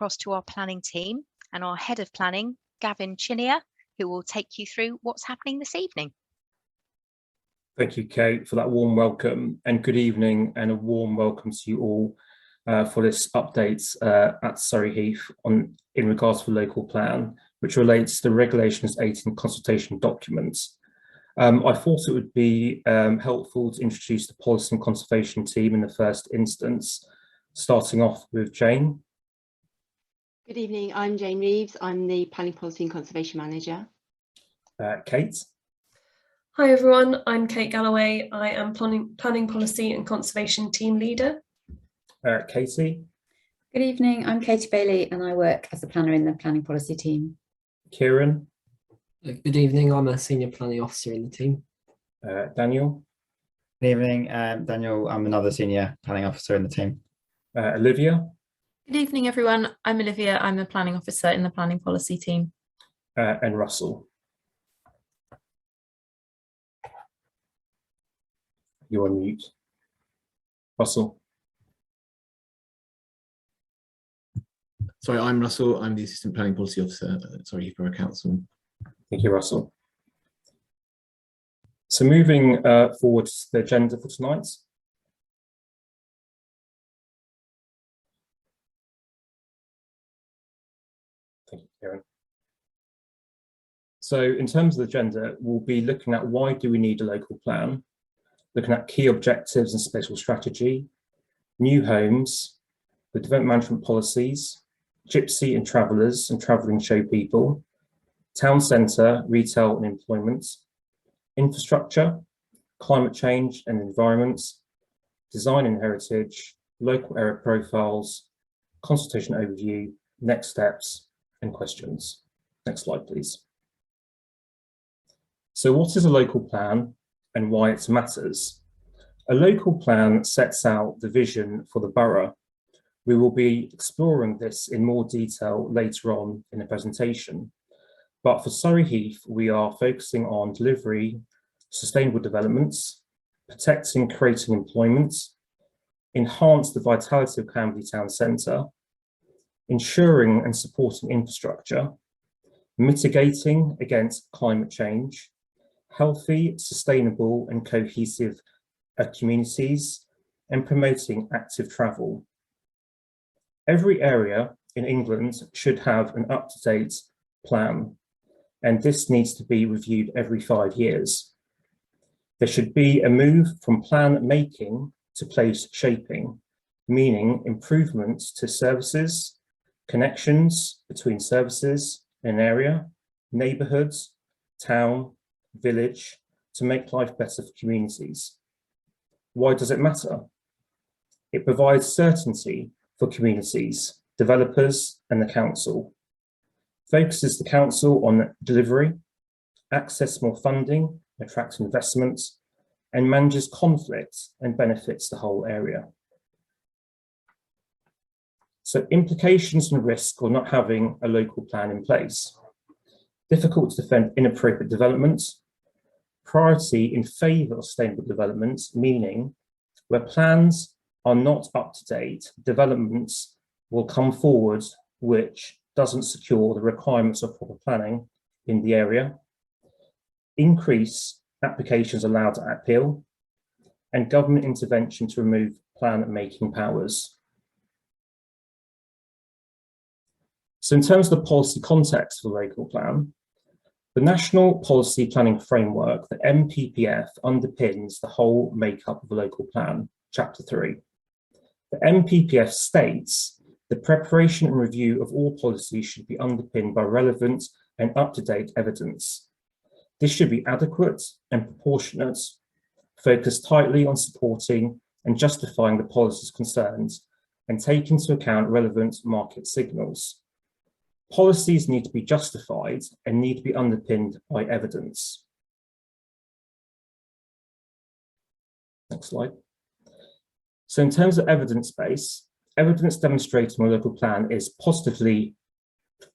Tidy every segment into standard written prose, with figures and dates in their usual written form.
across to our planning team and our head of planning, Gavin Chinier, who will take you through what's happening this evening. Thank you, Kate, for that warm welcome, and good evening and a warm welcome to you all for this update at Surrey Heath in regards to the local plan, which relates to the Regulations 18 consultation documents. I thought it would be helpful to introduce the policy and conservation team in the first instance, starting off with Jane. Good evening, I'm Jane Reeves. I'm the Planning Policy and Conservation Manager. Kate. Hi everyone, I'm Kate Galloway. I am Planning Policy and Conservation Team Leader. Katie. Good evening, I'm Katie Bailey and I work as a planner in the Planning Policy team. Kieran. Good evening, I'm a Senior Planning Officer in the team. Daniel. Good evening, Daniel. I'm another Senior Planning Officer in the team. Olivia. Good evening, everyone. I'm Olivia. I'm a Planning Officer in the Planning Policy team. And Russell. You're on mute. Russell. Sorry, I'm Russell. I'm the Assistant Planning Policy Officer at Surrey Heath Borough Council. Thank you, Russell. So moving forward to the agenda for tonight. Thank you, Karen. So in terms of the agenda, we'll be looking at why do we need a local plan, looking at key objectives and spatial strategy, new homes, the development management policies, gypsy and travellers and travelling show people, town centre, retail and employment, infrastructure, climate change and environment, design and heritage, local area profiles, consultation overview, next steps and questions. Next slide, please. So what is a local plan and why it matters? A local plan sets out the vision for the borough. We will be exploring this in more detail later on in the presentation. But for Surrey Heath, we are focusing on delivery, sustainable developments, protecting, creating employment, enhance the vitality of Camblytown Center, ensuring and supporting infrastructure, mitigating against climate change, healthy, sustainable and cohesive communities, and promoting active travel. Every area in England should have an up-to-date plan, and this needs to be reviewed every 5 years. There should be a move from plan making to place shaping, meaning improvements to services, connections between services in an area, neighbourhoods, town, village, to make life better for communities. Why does it matter? It provides certainty for communities, developers and the council, focuses the council on delivery, access more funding, attracts investments, and manages conflict and benefits the whole area. So implications and risk of not having a local plan in place. Difficult to defend inappropriate developments, priority in favour of sustainable development, meaning where plans are not up to date, developments will come forward which doesn't secure the requirements of proper planning in the area, increase applications allowed to appeal, and government intervention to remove plan making powers. So in terms of the policy context for the local plan, the National Policy Planning Framework, the NPPF, underpins the whole makeup of the local plan, Chapter 3. The NPPF states the preparation and review of all policies should be underpinned by relevant and up-to-date evidence. This should be adequate and proportionate, focus tightly on supporting and justifying the policy's concerns, and take into account relevant market signals. Policies need to be justified and need to be underpinned by evidence. Next slide. So in terms of evidence base, evidence demonstrating a local plan is positively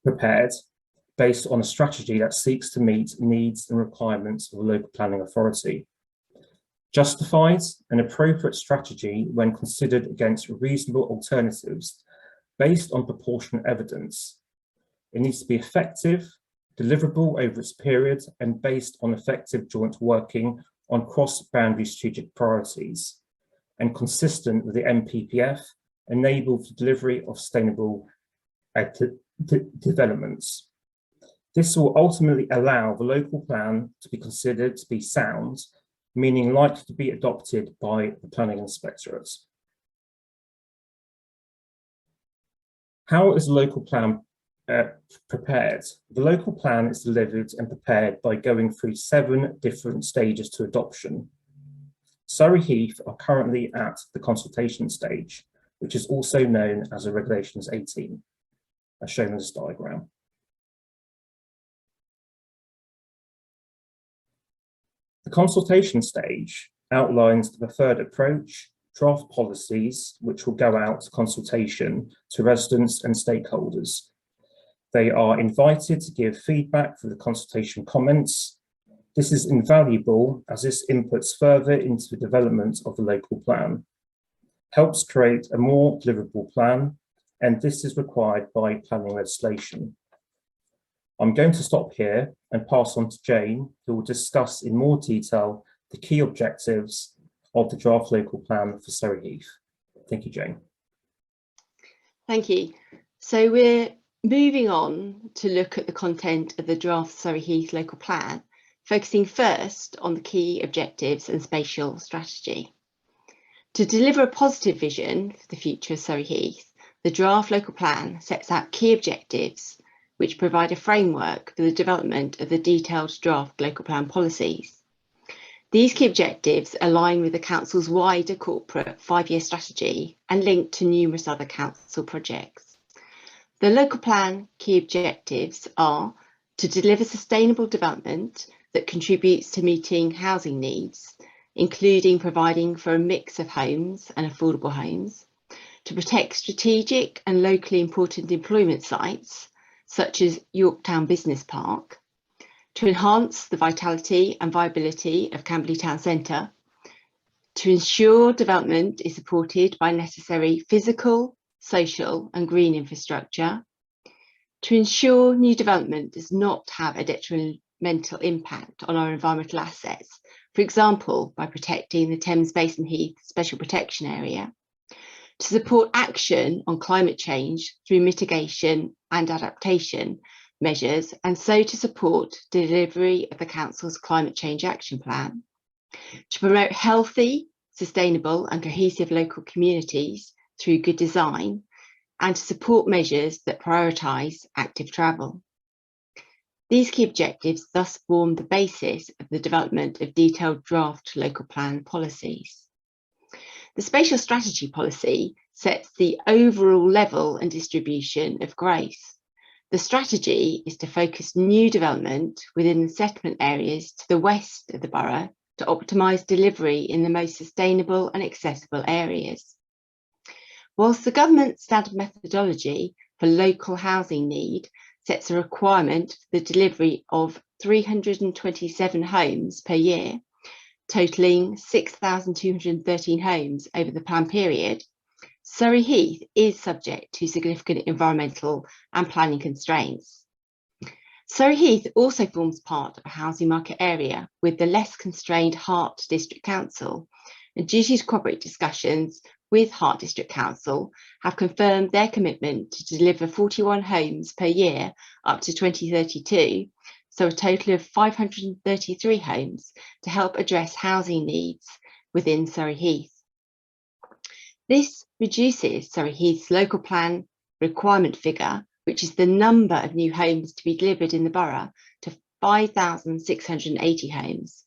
prepared based on a strategy that seeks to meet needs and requirements of a local planning authority. Justified and appropriate strategy when considered against reasonable alternatives based on proportionate evidence. It needs to be effective, deliverable over its period, and based on effective joint working on cross-boundary strategic priorities, and consistent with the NPPF, enable the delivery of sustainable developments. This will ultimately allow the local plan to be considered to be sound, meaning likely to be adopted by the planning inspectorate. How is the local plan prepared? The local plan is delivered and prepared by going through 7 different stages to adoption. Surrey Heath are currently at the consultation stage, which is also known as a Regulations 18, as shown in this diagram. The consultation stage outlines the preferred approach, draft policies, which will go out to consultation to residents and stakeholders. They are invited to give feedback for the consultation comments. This is invaluable as this inputs further into the development of the local plan, helps create a more deliverable plan, and this is required by planning legislation. I'm going to stop here and pass on to Jane, who will discuss in more detail the key objectives of the draft local plan for Surrey Heath. Thank you, Jane. Thank you. So we're moving on to look at the content of the draft Surrey Heath local plan, focusing first on the key objectives and spatial strategy. To deliver a positive vision for the future of Surrey Heath, the draft local plan sets out key objectives which provide a framework for the development of the detailed draft local plan policies. These key objectives align with the Council's wider corporate 5-year strategy and link to numerous other Council projects. The local plan key objectives are to deliver sustainable development that contributes to meeting housing needs, including providing for a mix of homes and affordable homes, to protect strategic and locally important employment sites, such as Yorktown Business Park, to enhance the vitality and viability of Camblytown Center, to ensure development is supported by necessary physical, social and green infrastructure, to ensure new development does not have a detrimental impact on our environmental assets, for example, by protecting the Thames Basin Heath Special Protection Area, to support action on climate change through mitigation and adaptation measures, and so to support delivery of the Council's Climate Change Action Plan, to promote healthy, sustainable and cohesive local communities through good design, and to support measures that prioritise active travel. These key objectives thus form the basis of the development of detailed draft local plan policies. The Spatial Strategy policy sets the overall level and distribution of growth. The strategy is to focus new development within the settlement areas to the west of the borough to optimise delivery in the most sustainable and accessible areas. Whilst the government standard methodology for local housing need sets a requirement for the delivery of 327 homes per year, totalling 6,213 homes over the plan period, Surrey Heath is subject to significant environmental and planning constraints. Surrey Heath also forms part of a housing market area with the less constrained Hart District Council, and due to corporate discussions with Hart District Council have confirmed their commitment to deliver 41 homes per year up to 2032, so a total of 533 homes to help address housing needs within Surrey Heath. This reduces Surrey Heath's local plan requirement figure, which is the number of new homes to be delivered in the borough, to 5,680 homes.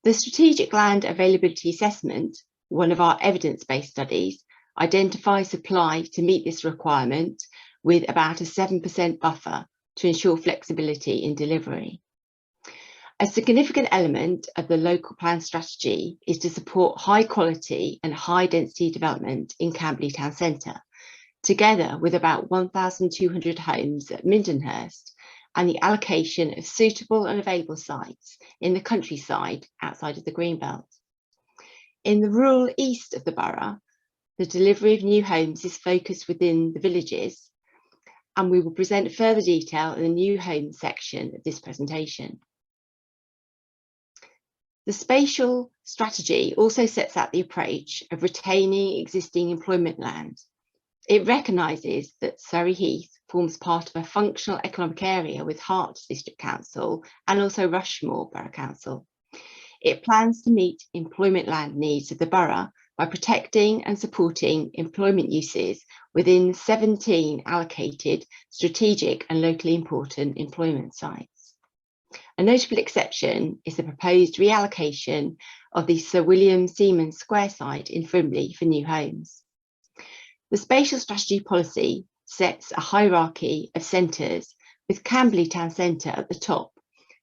The Strategic Land Availability Assessment, one of our evidence-based studies, identifies supply to meet this requirement with about a 7% buffer to ensure flexibility in delivery. A significant element of the local plan strategy is to support high quality and high density development in Camblytown Center, together with about 1,200 homes at Mindenhurst and the allocation of suitable and available sites in the countryside outside of the Greenbelt. In the rural east of the borough, the delivery of new homes is focused within the villages, and we will present further detail in the new homes section of this presentation. The spatial strategy also sets out the approach of retaining existing employment land. It recognises that Surrey Heath forms part of a functional economic area with Hart District Council and also Rushmore Borough Council. It plans to meet employment land needs of the borough by protecting and supporting employment uses within 17 allocated strategic and locally important employment sites. A notable exception is the proposed reallocation of the Sir William Seaman Square site in Frimley for new homes. The Spatial Strategy Policy sets a hierarchy of centres with Camblytown Center at the top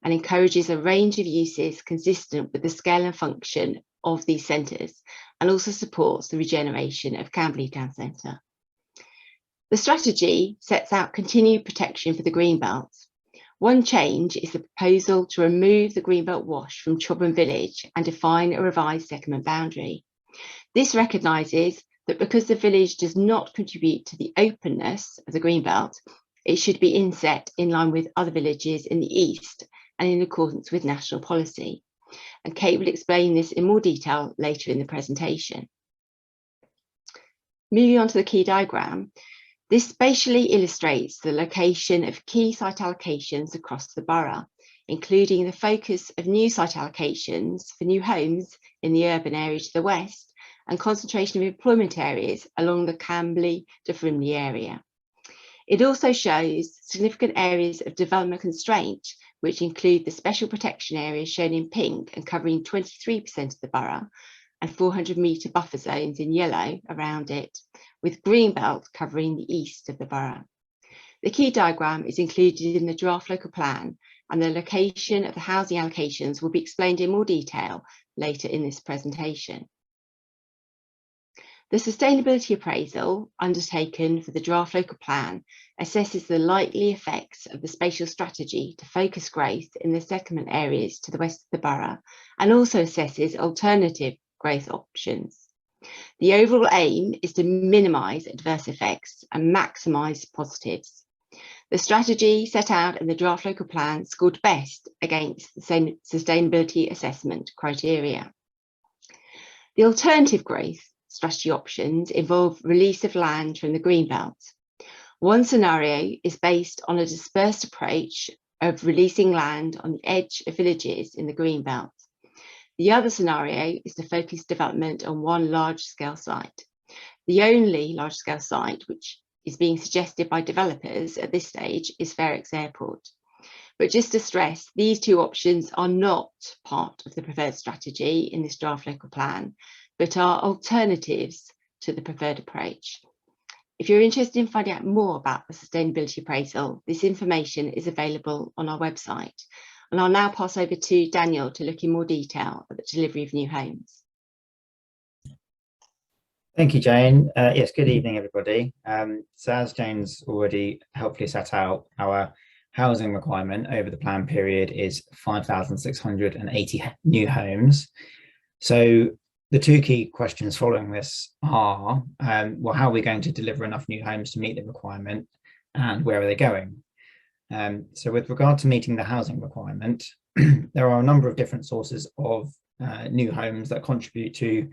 and encourages a range of uses consistent with the scale and function of these centres, and also supports the regeneration of Camblytown Center. The strategy sets out continued protection for the Greenbelt. One change is the proposal to remove the Greenbelt wash from Chobham Village and define a revised settlement boundary. This recognises that because the village does not contribute to the openness of the Greenbelt, it should be inset in line with other villages in the east and in accordance with national policy. And Kate will explain this in more detail later in the presentation. Moving on to the key diagram, this spatially illustrates the location of key site allocations across the borough, including the focus of new site allocations for new homes in the urban area to the west and concentration of employment areas along the Cambley to Frimley area. It also shows significant areas of development constraint, which include the special protection areas shown in pink and covering 23% of the borough, and 400-metre buffer zones in yellow around it, with Greenbelt covering the east of the borough. The key diagram is included in the draft local plan, and the location of the housing allocations will be explained in more detail later in this presentation. The sustainability appraisal undertaken for the draft local plan assesses the likely effects of the spatial strategy to focus growth in the settlement areas to the west of the borough, and also assesses alternative growth options. The overall aim is to minimise adverse effects and maximise positives. The strategy set out in the draft local plan scored best against the sustainability assessment criteria. The alternative growth strategy options involve release of land from the Greenbelt. One scenario is based on a dispersed approach of releasing land on the edge of villages in the Greenbelt. The other scenario is to focus development on one large-scale site. The only large-scale site which is being suggested by developers at this stage is Ferrex Airport. But just to stress, these two options are not part of the preferred strategy in this draft local plan, but are alternatives to the preferred approach. If you're interested in finding out more about the sustainability appraisal, this information is available on our website. And I'll now pass over to Daniel to look in more detail at the delivery of new homes. Thank you, Jane. Yes, good evening, everybody. So as Jane's already helpfully set out, our housing requirement over the plan period is 5,680 new homes. So the two key questions following this are, well, how are we going to deliver enough new homes to meet the requirement, and where are they going? So with regard to meeting the housing requirement, there are a number of different sources of new homes that contribute to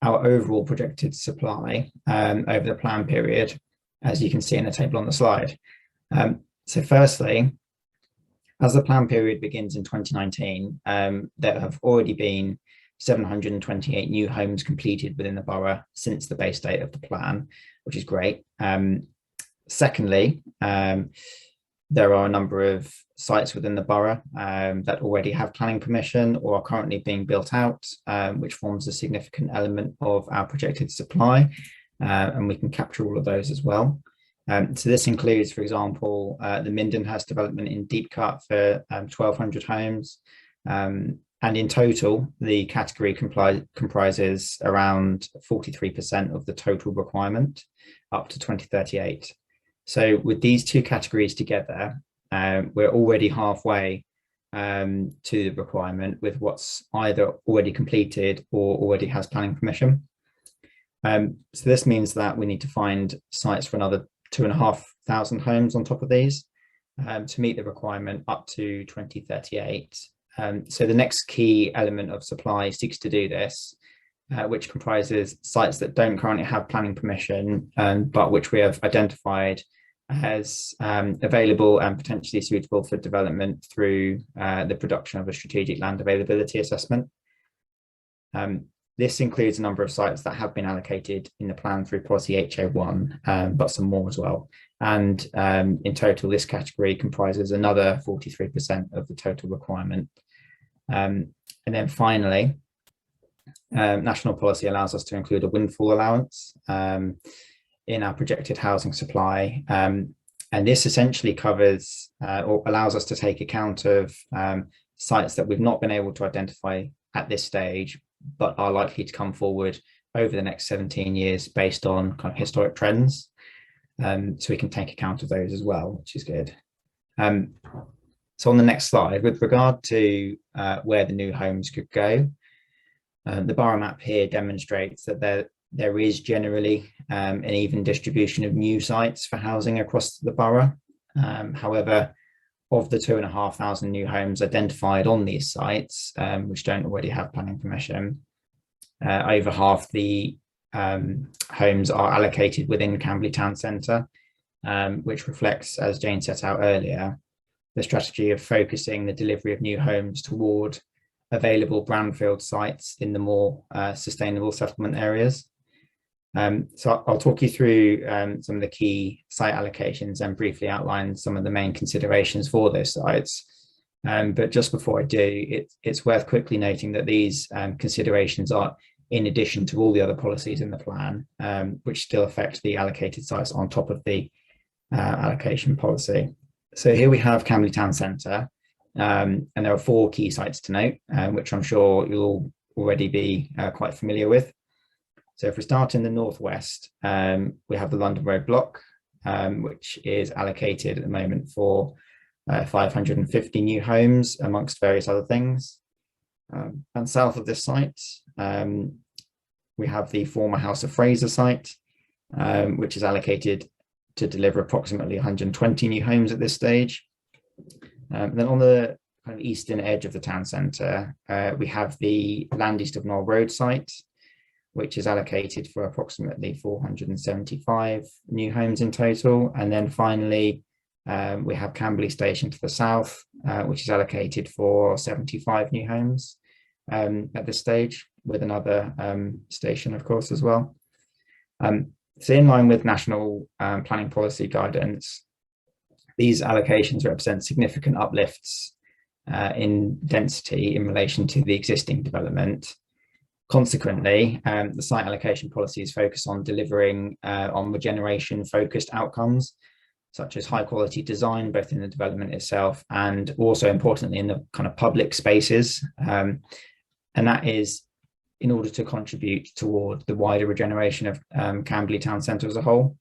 our overall projected supply over the plan period, as you can see in the table on the slide. So firstly, as the plan period begins in 2019, there have already been 728 new homes completed within the borough since the base date of the plan, which is great. Secondly, there are a number of sites within the borough that already have planning permission or are currently being built out, which forms a significant element of our projected supply, and we can capture all of those as well. So this includes, for example, the Mindenhurst development in Deep Cut for 1,200 homes, and in total, the category comprises around 43% of the total requirement up to 2038. So with these two categories together, we're already halfway to the requirement with what's either already completed or already has planning permission. So this means that we need to find sites for another 2,500 homes on top of these to meet the requirement up to 2038. So the next key element of supply seeks to do this, which comprises sites that don't currently have planning permission, but which we have identified as available and potentially suitable for development through the production of a strategic land availability assessment. This includes a number of sites that have been allocated in the plan through policy HA1, but some more as well. And in total, this category comprises another 43% of the total requirement. And then finally, national policy allows us to include a windfall allowance in our projected housing supply. And this essentially covers or allows us to take account of sites that we've not been able to identify at this stage, but are likely to come forward over the next 17 years based on kind of historic trends. So we can take account of those as well, which is good. So on the next slide, with regard to where the new homes could go, the borough map here demonstrates that there is generally an even distribution of new sites for housing across the borough. However, of the 2,500 new homes identified on these sites, which don't already have planning permission, over half the homes are allocated within Camblytown Center, which reflects, as Jane set out earlier, the strategy of focusing the delivery of new homes toward available brownfield sites in the more sustainable settlement areas. So I'll talk you through some of the key site allocations and briefly outline some of the main considerations for those sites. But just before I do, it's worth quickly noting that these considerations are in addition to all the other policies in the plan, which still affect the allocated sites on top of the allocation policy. So here we have Camblytown Center, and there are 4 key sites to note, which I'm sure you'll already be quite familiar with. So if we start in the northwest, we have the London Road block, which is allocated at the moment for 550 new homes amongst various other things. And south of this site, we have the former House of Fraser site, which is allocated to deliver approximately 120 new homes at this stage. Then on the kind of eastern edge of the town centre, we have the Land East of Knoll Road site, which is allocated for approximately 475 new homes in total. And then finally, we have Camberley Station to the south, which is allocated for 75 new homes at this stage, with another station, of course, as well. So in line with national planning policy guidance, these allocations represent significant uplifts in density in relation to the existing development. Consequently, the site allocation policies focus on delivering on regeneration focused outcomes, such as high quality design, both in the development itself and also importantly in the kind of public spaces. And that is in order to contribute toward the wider regeneration of Camblytown Center as a whole.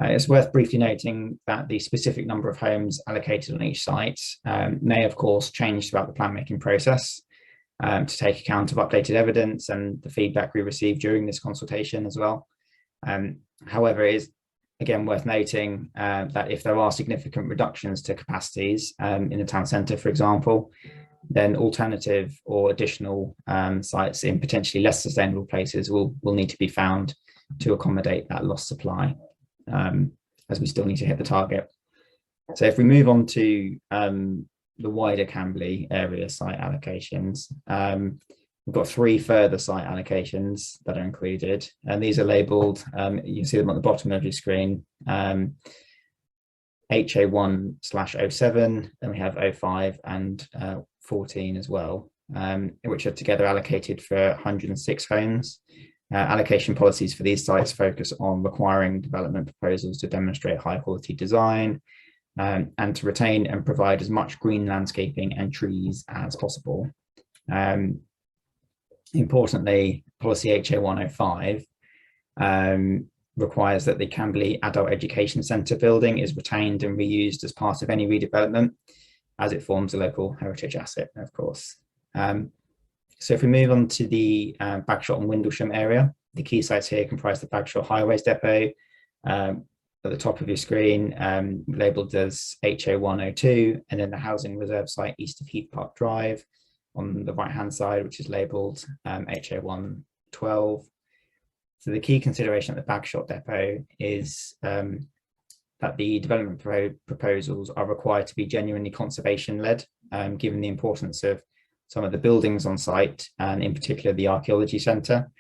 It's worth briefly noting that the specific number of homes allocated on each site may of course change throughout the plan making process to take account of updated evidence and the feedback we received during this consultation as well. However, it is again worth noting that if there are significant reductions to capacities in the town centre, for example, then alternative or additional sites in potentially less sustainable places will need to be found to accommodate that lost supply, as we still need to hit the target. So if we move on to the wider Camberley area site allocations, we've got 3 further site allocations that are included, and these are labelled, you can see them at the bottom of your screen, HA1/07, then we have 05 and 14 as well, which are together allocated for 106 homes. Allocation policies for these sites focus on requiring development proposals to demonstrate high quality design and to retain and provide as much green landscaping and trees as possible. Importantly, policy HA105 requires that the Camberley Adult Education Centre building is retained and reused as part of any redevelopment, as it forms a local heritage asset, of course. So if we move on to the Bagshot and Windlesham area, The key sites here comprise the Bagshot Highways Depot, at the top of your screen, labelled as HO102, and then the housing reserve site east of Heath Park Drive on the right-hand side, which is labelled HO112. So the key consideration at the Bagshot Depot is that the development proposals are required to be genuinely conservation-led, given the importance of some of the buildings on site, and in particular the archaeology centre.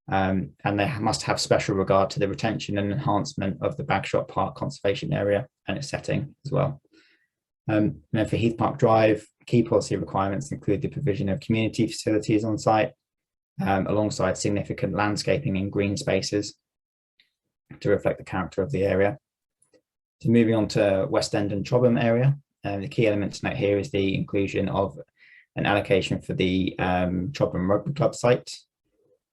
And they must have special regard to the retention and enhancement of the Bagshot Park conservation area and its setting as well. And then for Heath Park Drive, key policy requirements include the provision of community facilities on site, alongside significant landscaping and green spaces to reflect the character of the area. So moving on to West End and Chobham area, the key element to note here is the inclusion of an allocation for the Chobham Rugby Club site.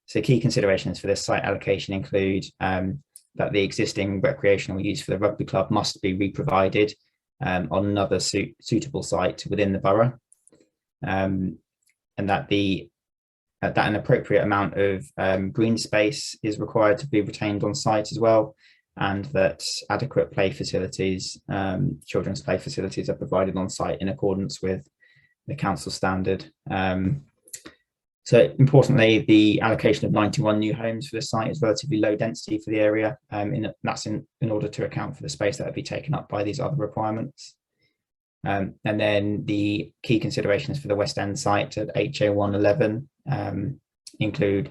So key considerations for this site allocation include that the existing recreational use for the rugby club must be re-provided on another suitable site within the borough, and that an appropriate amount of green space is required to be retained on site as well, and that adequate play facilities, children's play facilities, are provided on site in accordance with the council standard. So importantly, the allocation of 91 new homes for this site is relatively low density for the area, that's in order to account for the space that would be taken up by these other requirements. And then the key considerations for the West End site at HO111 include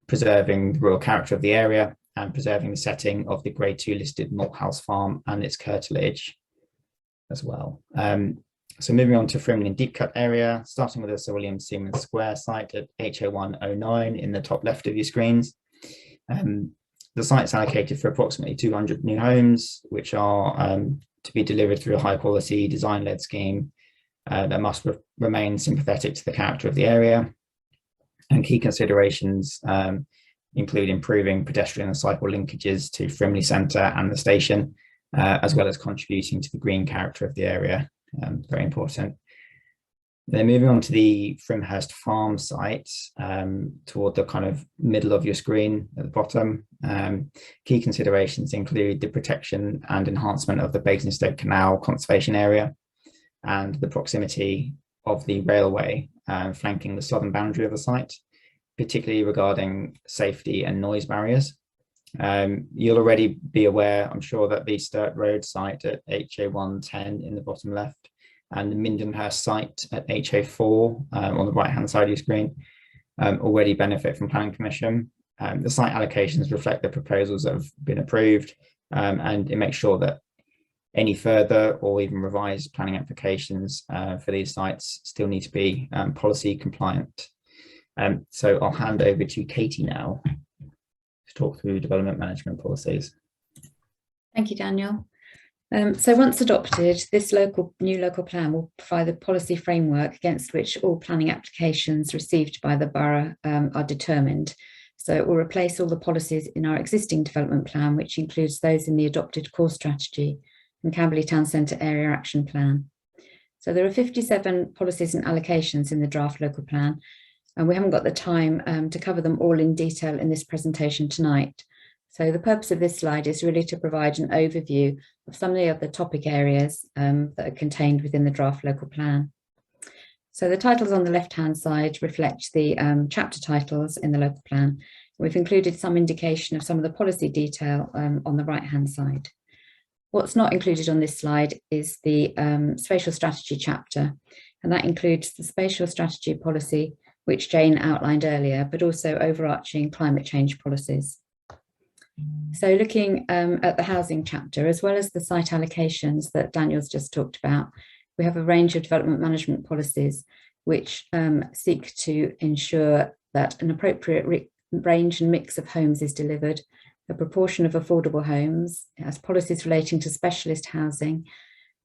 preserving the rural character of the area and preserving the setting of the Grade 2 listed Malthouse Farm and its curtilage as well. So moving on to Frimley and Deepcut area, starting with the Sir William Seaman Square site at HO109 in the top left of your screens. The site's allocated for approximately 200 new homes, which are to be delivered through a high quality design-led scheme that must remain sympathetic to the character of the area. And key considerations include improving pedestrian and cycle linkages to Frimley Centre and the station, as well as contributing to the green character of the area. Very important. Then moving on to the Frimhurst Farm site, toward the kind of middle of your screen at the bottom. Key considerations include the protection and enhancement of the Basingstoke Canal conservation area and the proximity of the railway flanking the southern boundary of the site, particularly regarding safety and noise barriers. You'll already be aware, I'm sure, that the Sturt Road site at HO110 in the bottom left and the Mindenhurst site at HO4 on the right hand side of your screen already benefit from planning permission. The site allocations reflect the proposals that have been approved, and it makes sure that any further or even revised planning applications for these sites still need to be policy compliant. So I'll hand over to Katie now to talk through development management policies. Thank you, Daniel. So once adopted, this new local plan will provide the policy framework against which all planning applications received by the borough are determined. So it will replace all the policies in our existing development plan, which includes those in the adopted core strategy and Camblytown Center area action plan. So there are 57 policies and allocations in the draft local plan, and we haven't got the time to cover them all in detail in this presentation tonight. So the purpose of this slide is really to provide an overview of some of the other topic areas that are contained within the draft local plan. So the titles on the left-hand side reflect the chapter titles in the local plan. We've included some indication of some of the policy detail on the right-hand side. What's not included on this slide is the Spatial Strategy chapter, and that includes the Spatial Strategy Policy, which Jane outlined earlier, but also overarching climate change policies. So looking at the housing chapter, as well as the site allocations that Daniel's just talked about, we have a range of development management policies which seek to ensure that an appropriate range and mix of homes is delivered, a proportion of affordable homes, as policies relating to specialist housing,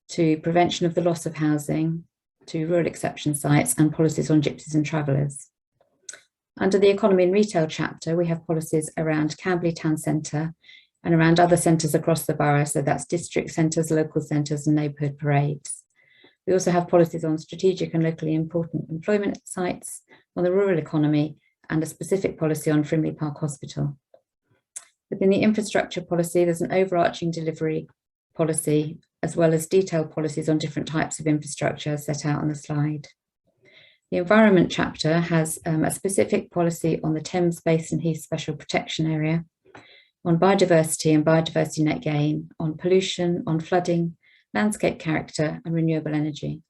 to prevention of the loss of housing, to rural exception sites, and policies on gypsies and travellers. Under the economy and retail chapter, we have policies around Camblytown Center and around other centres across the borough, so that's district centres, local centres and neighbourhood parades. We also have policies on strategic and locally important employment sites, on the rural economy and a specific policy on Frimley Park Hospital. Within the infrastructure policy, there's an overarching delivery policy, as well as detailed policies on different types of infrastructure set out on the slide. The environment chapter has a specific policy on the Thames Basin Heath Special Protection Area, on biodiversity and biodiversity net gain, on pollution, on flooding, landscape character and renewable energy.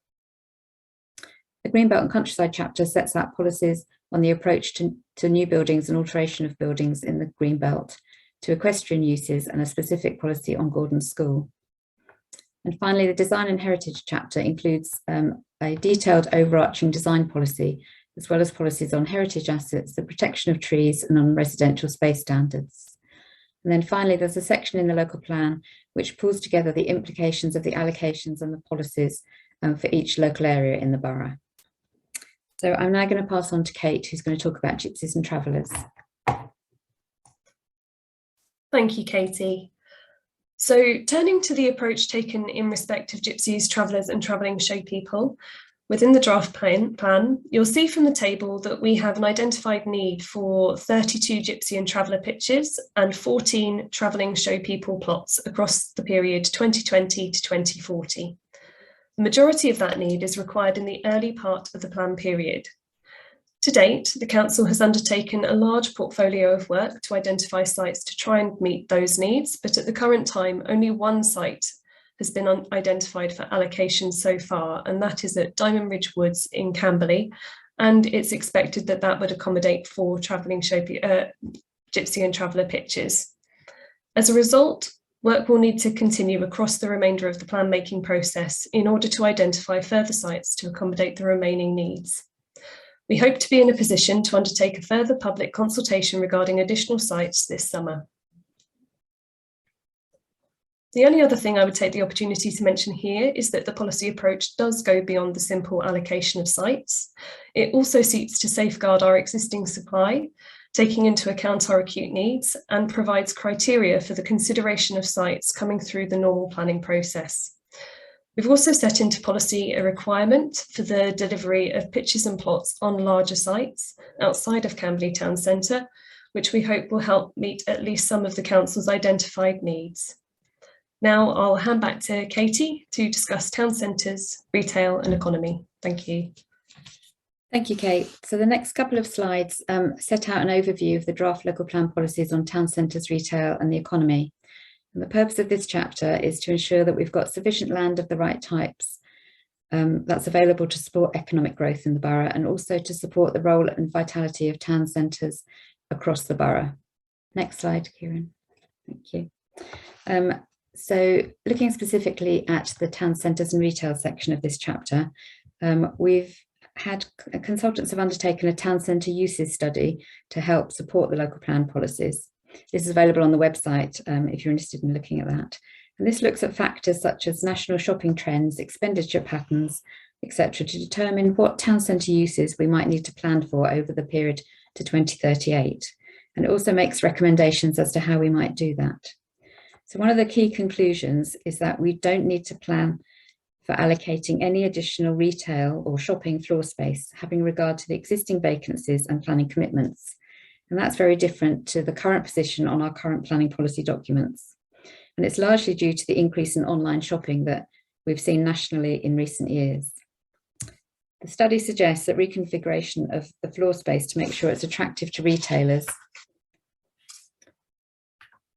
The Greenbelt and Countryside chapter sets out policies on the approach to new buildings and alteration of buildings in the Greenbelt, to equestrian uses, and a specific policy on Gordon School. And finally, the Design and Heritage chapter includes a detailed overarching design policy, as well as policies on heritage assets, the protection of trees, and on residential space standards. And then finally, there's a section in the local plan which pulls together the implications of the allocations and the policies for each local area in the borough. So I'm now going to pass on to Kate, who's going to talk about gypsies and travellers. Thank you, Katie. So turning to the approach taken in respect of gypsies, travellers and travelling show people, within the draft plan, you'll see from the table that we have an identified need for 32 gypsy and traveller pitches and 14 travelling show people plots across the period 2020 to 2040. The majority of that need is required in the early part of the plan period. To date, the Council has undertaken a large portfolio of work to identify sites to try and meet those needs, but at the current time, only one site has been identified for allocation so far, and that is at Diamond Ridge Woods in Camberley, and it's expected that that would accommodate 4 travelling show gypsy and traveller pitches. As a result, work will need to continue across the remainder of the plan making process in order to identify further sites to accommodate the remaining needs. We hope to be in a position to undertake a further public consultation regarding additional sites this summer. The only other thing I would take the opportunity to mention here is that the policy approach does go beyond the simple allocation of sites. It also seeks to safeguard our existing supply, taking into account our acute needs, and provides criteria for the consideration of sites coming through the normal planning process. We've also set into policy a requirement for the delivery of pitches and plots on larger sites outside of Camblytown Center, which we hope will help meet at least some of the Council's identified needs. Now I'll hand back to Katie to discuss town centres, retail and economy. Thank you. Thank you, Kate. So the next couple of slides set out an overview of the draft local plan policies on town centres, retail and the economy. And the purpose of this chapter is to ensure that we've got sufficient land of the right types that's available to support economic growth in the borough, and also to support the role and vitality of town centres across the borough. Next slide, Kieran. Thank you. So looking specifically at the town centres and retail section of this chapter, we've had consultants have undertaken a town centre uses study to help support the local plan policies. This is available on the website if you're interested in looking at that. And this looks at factors such as national shopping trends, expenditure patterns, etc., to determine what town centre uses we might need to plan for over the period to 2038. And it also makes recommendations as to how we might do that. So one of the key conclusions is that we don't need to plan for allocating any additional retail or shopping floor space, having regard to the existing vacancies and planning commitments. And that's very different to the current position on our current planning policy documents. And it's largely due to the increase in online shopping that we've seen nationally in recent years. The study suggests that reconfiguration of the floor space to make sure it's attractive to retailers,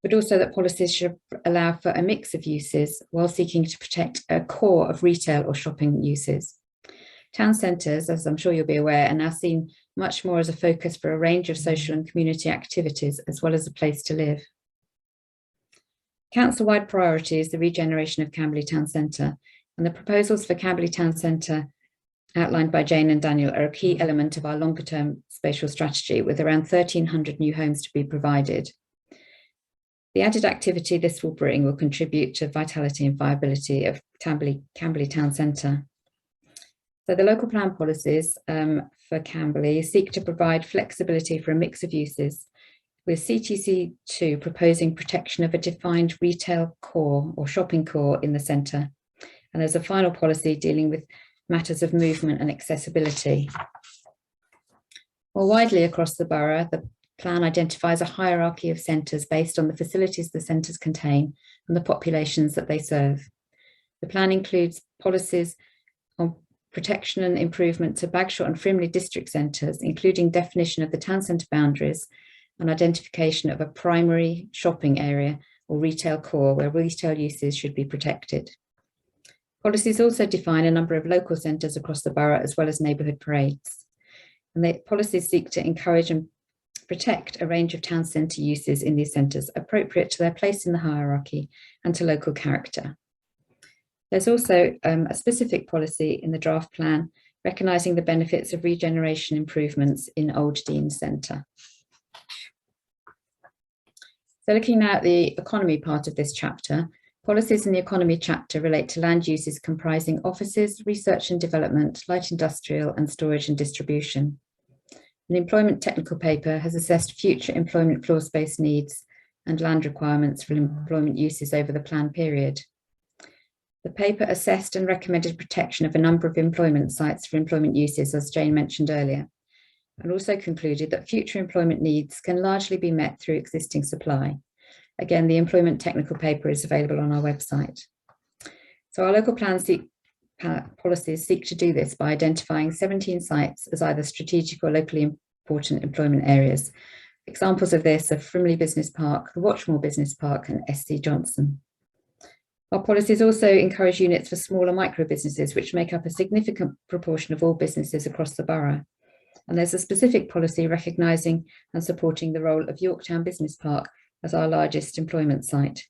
but also that policies should allow for a mix of uses while seeking to protect a core of retail or shopping uses. Town centres, as I'm sure you'll be aware, are now seen much more as a focus for a range of social and community activities, as well as a place to live. Council-wide priority is the regeneration of Camblytown Center, and the proposals for Camblytown Center outlined by Jane and Daniel are a key element of our longer-term spatial strategy, with around 1,300 new homes to be provided. The added activity this will bring will contribute to vitality and viability of Camblytown Center. So the local plan policies for Camberley seek to provide flexibility for a mix of uses, with CTC2 proposing protection of a defined retail core or shopping core in the centre. And there's a final policy dealing with matters of movement and accessibility. More widely across the borough, the plan identifies a hierarchy of centres based on the facilities the centres contain and the populations that they serve. The plan includes policies on protection and improvement to Bagshot and Frimley district centres, including definition of the town centre boundaries and identification of a primary shopping area or retail core where retail uses should be protected. Policies also define a number of local centres across the borough as well as neighbourhood parades. And the policies seek to encourage and protect a range of town centre uses in these centres appropriate to their place in the hierarchy and to local character. There's also a specific policy in the draft plan recognising the benefits of regeneration improvements in Old Dean Centre. So looking now at the economy part of this chapter, policies in the economy chapter relate to land uses comprising offices, research and development, light industrial and storage and distribution. An employment technical paper has assessed future employment floor space needs and land requirements for employment uses over the plan period. The paper assessed and recommended protection of a number of employment sites for employment uses, as Jane mentioned earlier, and also concluded that future employment needs can largely be met through existing supply. Again, the employment technical paper is available on our website. So our local policies seek to do this by identifying 17 sites as either strategic or locally important employment areas. Examples of this are Frimley Business Park, the Watchmore Business Park and SC Johnson. Our policies also encourage units for smaller micro businesses, which make up a significant proportion of all businesses across the borough. And there's a specific policy recognising and supporting the role of Yorktown Business Park as our largest employment site,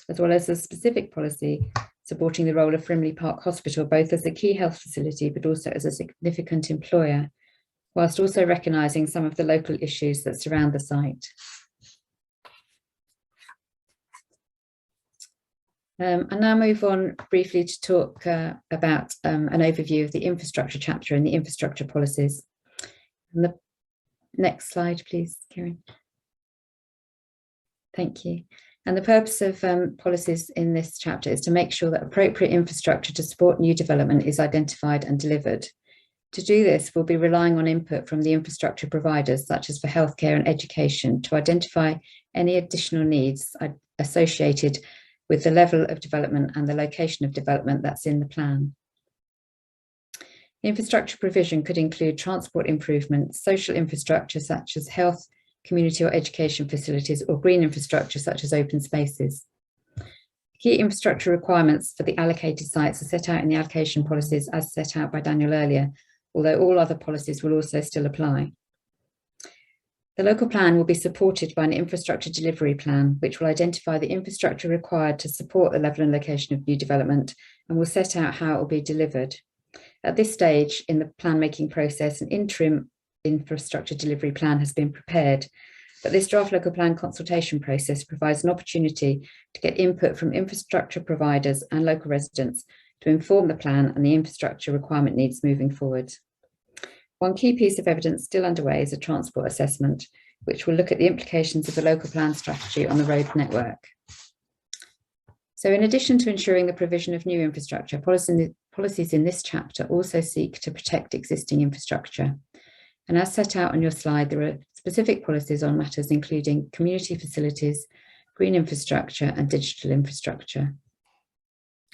as well as a specific policy supporting the role of Frimley Park Hospital, both as a key health facility, but also as a significant employer, whilst also recognising some of the local issues that surround the site. And now move on briefly to talk about an overview of the infrastructure chapter and the infrastructure policies. And the next slide, please, Kieran. Thank you. And the purpose of policies in this chapter is to make sure that appropriate infrastructure to support new development is identified and delivered. To do this, we'll be relying on input from the infrastructure providers, such as for healthcare and education, to identify any additional needs associated with the level of development and the location of development that's in the plan. Infrastructure provision could include transport improvements, social infrastructure such as health, community or education facilities, or green infrastructure such as open spaces. Key infrastructure requirements for the allocated sites are set out in the allocation policies as set out by Daniel earlier, although all other policies will also still apply. The local plan will be supported by an infrastructure delivery plan, which will identify the infrastructure required to support the level and location of new development and will set out how it will be delivered. At this stage in the plan making process, an interim infrastructure delivery plan has been prepared, but this draft local plan consultation process provides an opportunity to get input from infrastructure providers and local residents to inform the plan and the infrastructure requirement needs moving forward. One key piece of evidence still underway is a transport assessment, which will look at the implications of the local plan strategy on the road network. So in addition to ensuring the provision of new infrastructure, policies in this chapter also seek to protect existing infrastructure. And as set out on your slide, there are specific policies on matters including community facilities, green infrastructure and digital infrastructure.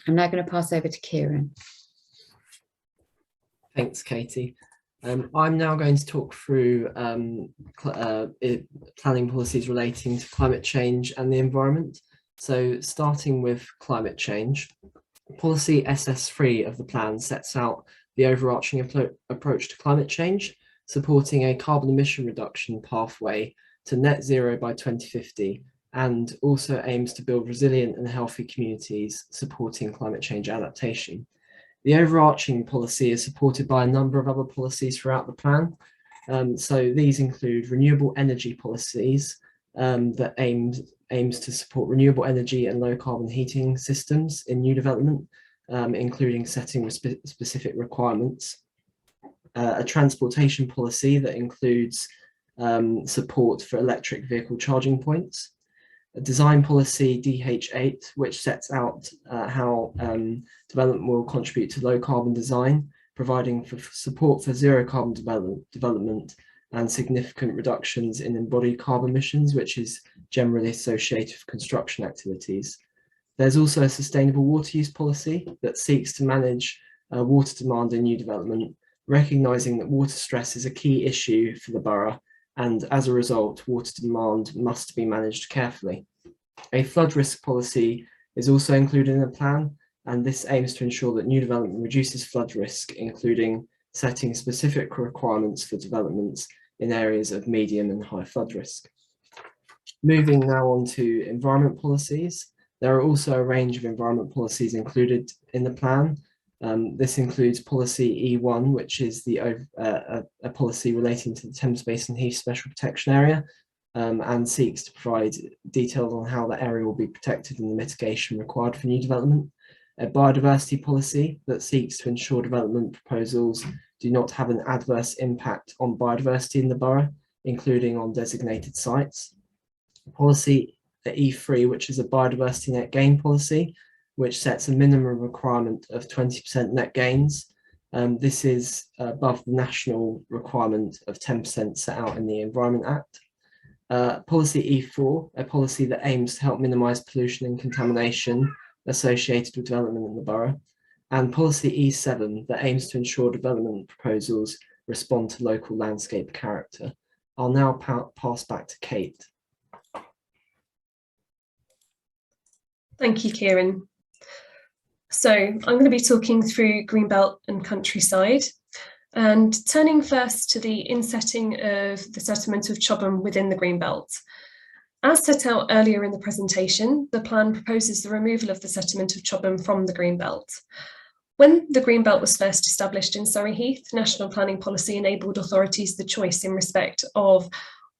I'm now going to pass over to Kieran. Thanks, Katie. I'm now going to talk through planning policies relating to climate change and the environment. So starting with climate change, policy SS3 of the plan sets out the overarching approach to climate change, supporting a carbon emission reduction pathway to net zero by 2050, and also aims to build resilient and healthy communities supporting climate change adaptation. The overarching policy is supported by a number of other policies throughout the plan. So these include renewable energy policies that aims to support renewable energy and low carbon heating systems in new development, including setting specific requirements. A transportation policy that includes support for electric vehicle charging points. A design policy DH8, which sets out how development will contribute to low carbon design, providing for support for zero carbon development and significant reductions in embodied carbon emissions, which is generally associated with construction activities. There's also a sustainable water use policy that seeks to manage water demand in new development, recognising that water stress is a key issue for the borough, and as a result, water demand must be managed carefully. A flood risk policy is also included in the plan, and this aims to ensure that new development reduces flood risk, including setting specific requirements for developments in areas of medium and high flood risk. Moving now on to environment policies. There are also a range of environment policies included in the plan. This includes policy E1, which is a policy relating to the Thames Basin Heath Special Protection Area, and seeks to provide details on how the area will be protected and the mitigation required for new development. A biodiversity policy that seeks to ensure development proposals do not have an adverse impact on biodiversity in the borough, including on designated sites. Policy E3, which is a biodiversity net gain policy, which sets a minimum requirement of 20% net gains. This is above the national requirement of 10% set out in the Environment Act. Policy E4, a policy that aims to help minimise pollution and contamination associated with development in the borough. And policy E7, that aims to ensure development proposals respond to local landscape character. I'll now pass back to Kate. Thank you, Kieran. So I'm going to be talking through Greenbelt and Countryside, and turning first to the insetting of the settlement of Chobham within the Greenbelt. As set out earlier in the presentation, the plan proposes the removal of the settlement of Chobham from the Greenbelt. When the Greenbelt was first established in Surrey Heath, national planning policy enabled authorities the choice in respect of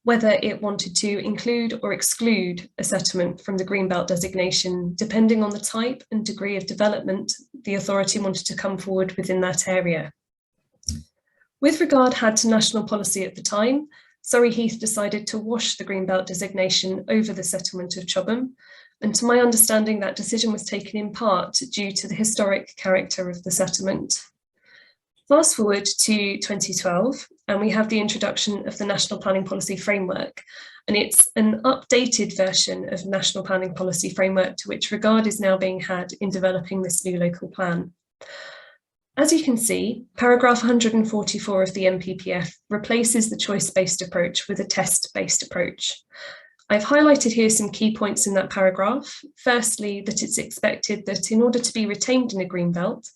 whether it wanted to include or exclude a settlement from the Greenbelt designation, depending on the type and degree of development the authority wanted to come forward within that area. With regard had to national policy at the time, Surrey Heath decided to wash the Greenbelt designation over the settlement of Chobham, and to my understanding that decision was taken in part due to the historic character of the settlement. Fast forward to 2012, and we have the introduction of the National Planning Policy Framework, and it's an updated version of National Planning Policy Framework to which regard is now being had in developing this new local plan. As you can see, paragraph 144 of the NPPF replaces the choice-based approach with a test-based approach. I've highlighted here some key points in that paragraph. Firstly, that it's expected that in order to be retained in a Greenbelt,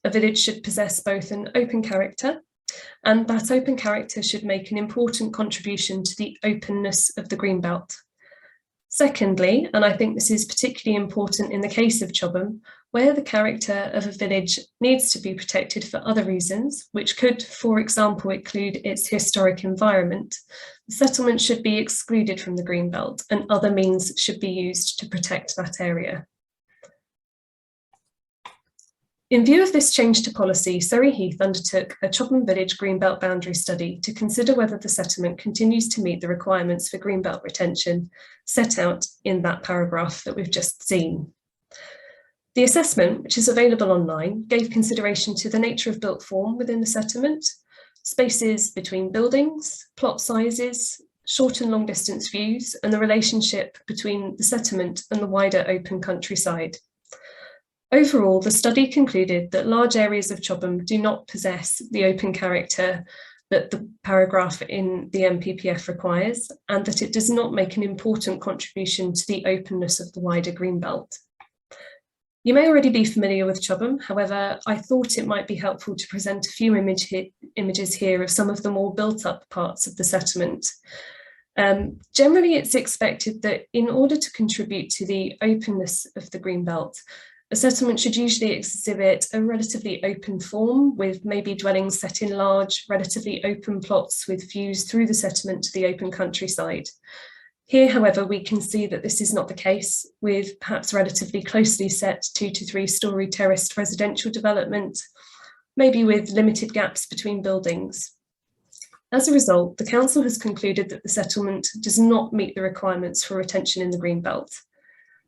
a village should possess both an open character, and that open character should make an important contribution to the openness of the Greenbelt. Secondly, and I think this is particularly important in the case of Chobham, where the character of a village needs to be protected for other reasons, which could, for example, include its historic environment, the settlement should be excluded from the Greenbelt and other means should be used to protect that area. In view of this change to policy, Surrey Heath undertook a Chobham Village Greenbelt boundary study to consider whether the settlement continues to meet the requirements for Greenbelt retention set out in that paragraph that we've just seen. The assessment, which is available online, gave consideration to the nature of built form within the settlement, spaces between buildings, plot sizes, short and long distance views, and the relationship between the settlement and the wider open countryside. Overall, the study concluded that large areas of Chobham do not possess the open character that the paragraph in the NPPF requires, and that it does not make an important contribution to the openness of the wider Greenbelt. You may already be familiar with Chobham, however, I thought it might be helpful to present a few images here of some of the more built up parts of the settlement. Generally, it's expected that in order to contribute to the openness of the Greenbelt, a settlement should usually exhibit a relatively open form, with maybe dwellings set in large, relatively open plots with views through the settlement to the open countryside. Here, however, we can see that this is not the case, with perhaps relatively closely set 2 to 3 storey terraced residential development, maybe with limited gaps between buildings. As a result, the council has concluded that the settlement does not meet the requirements for retention in the Greenbelt.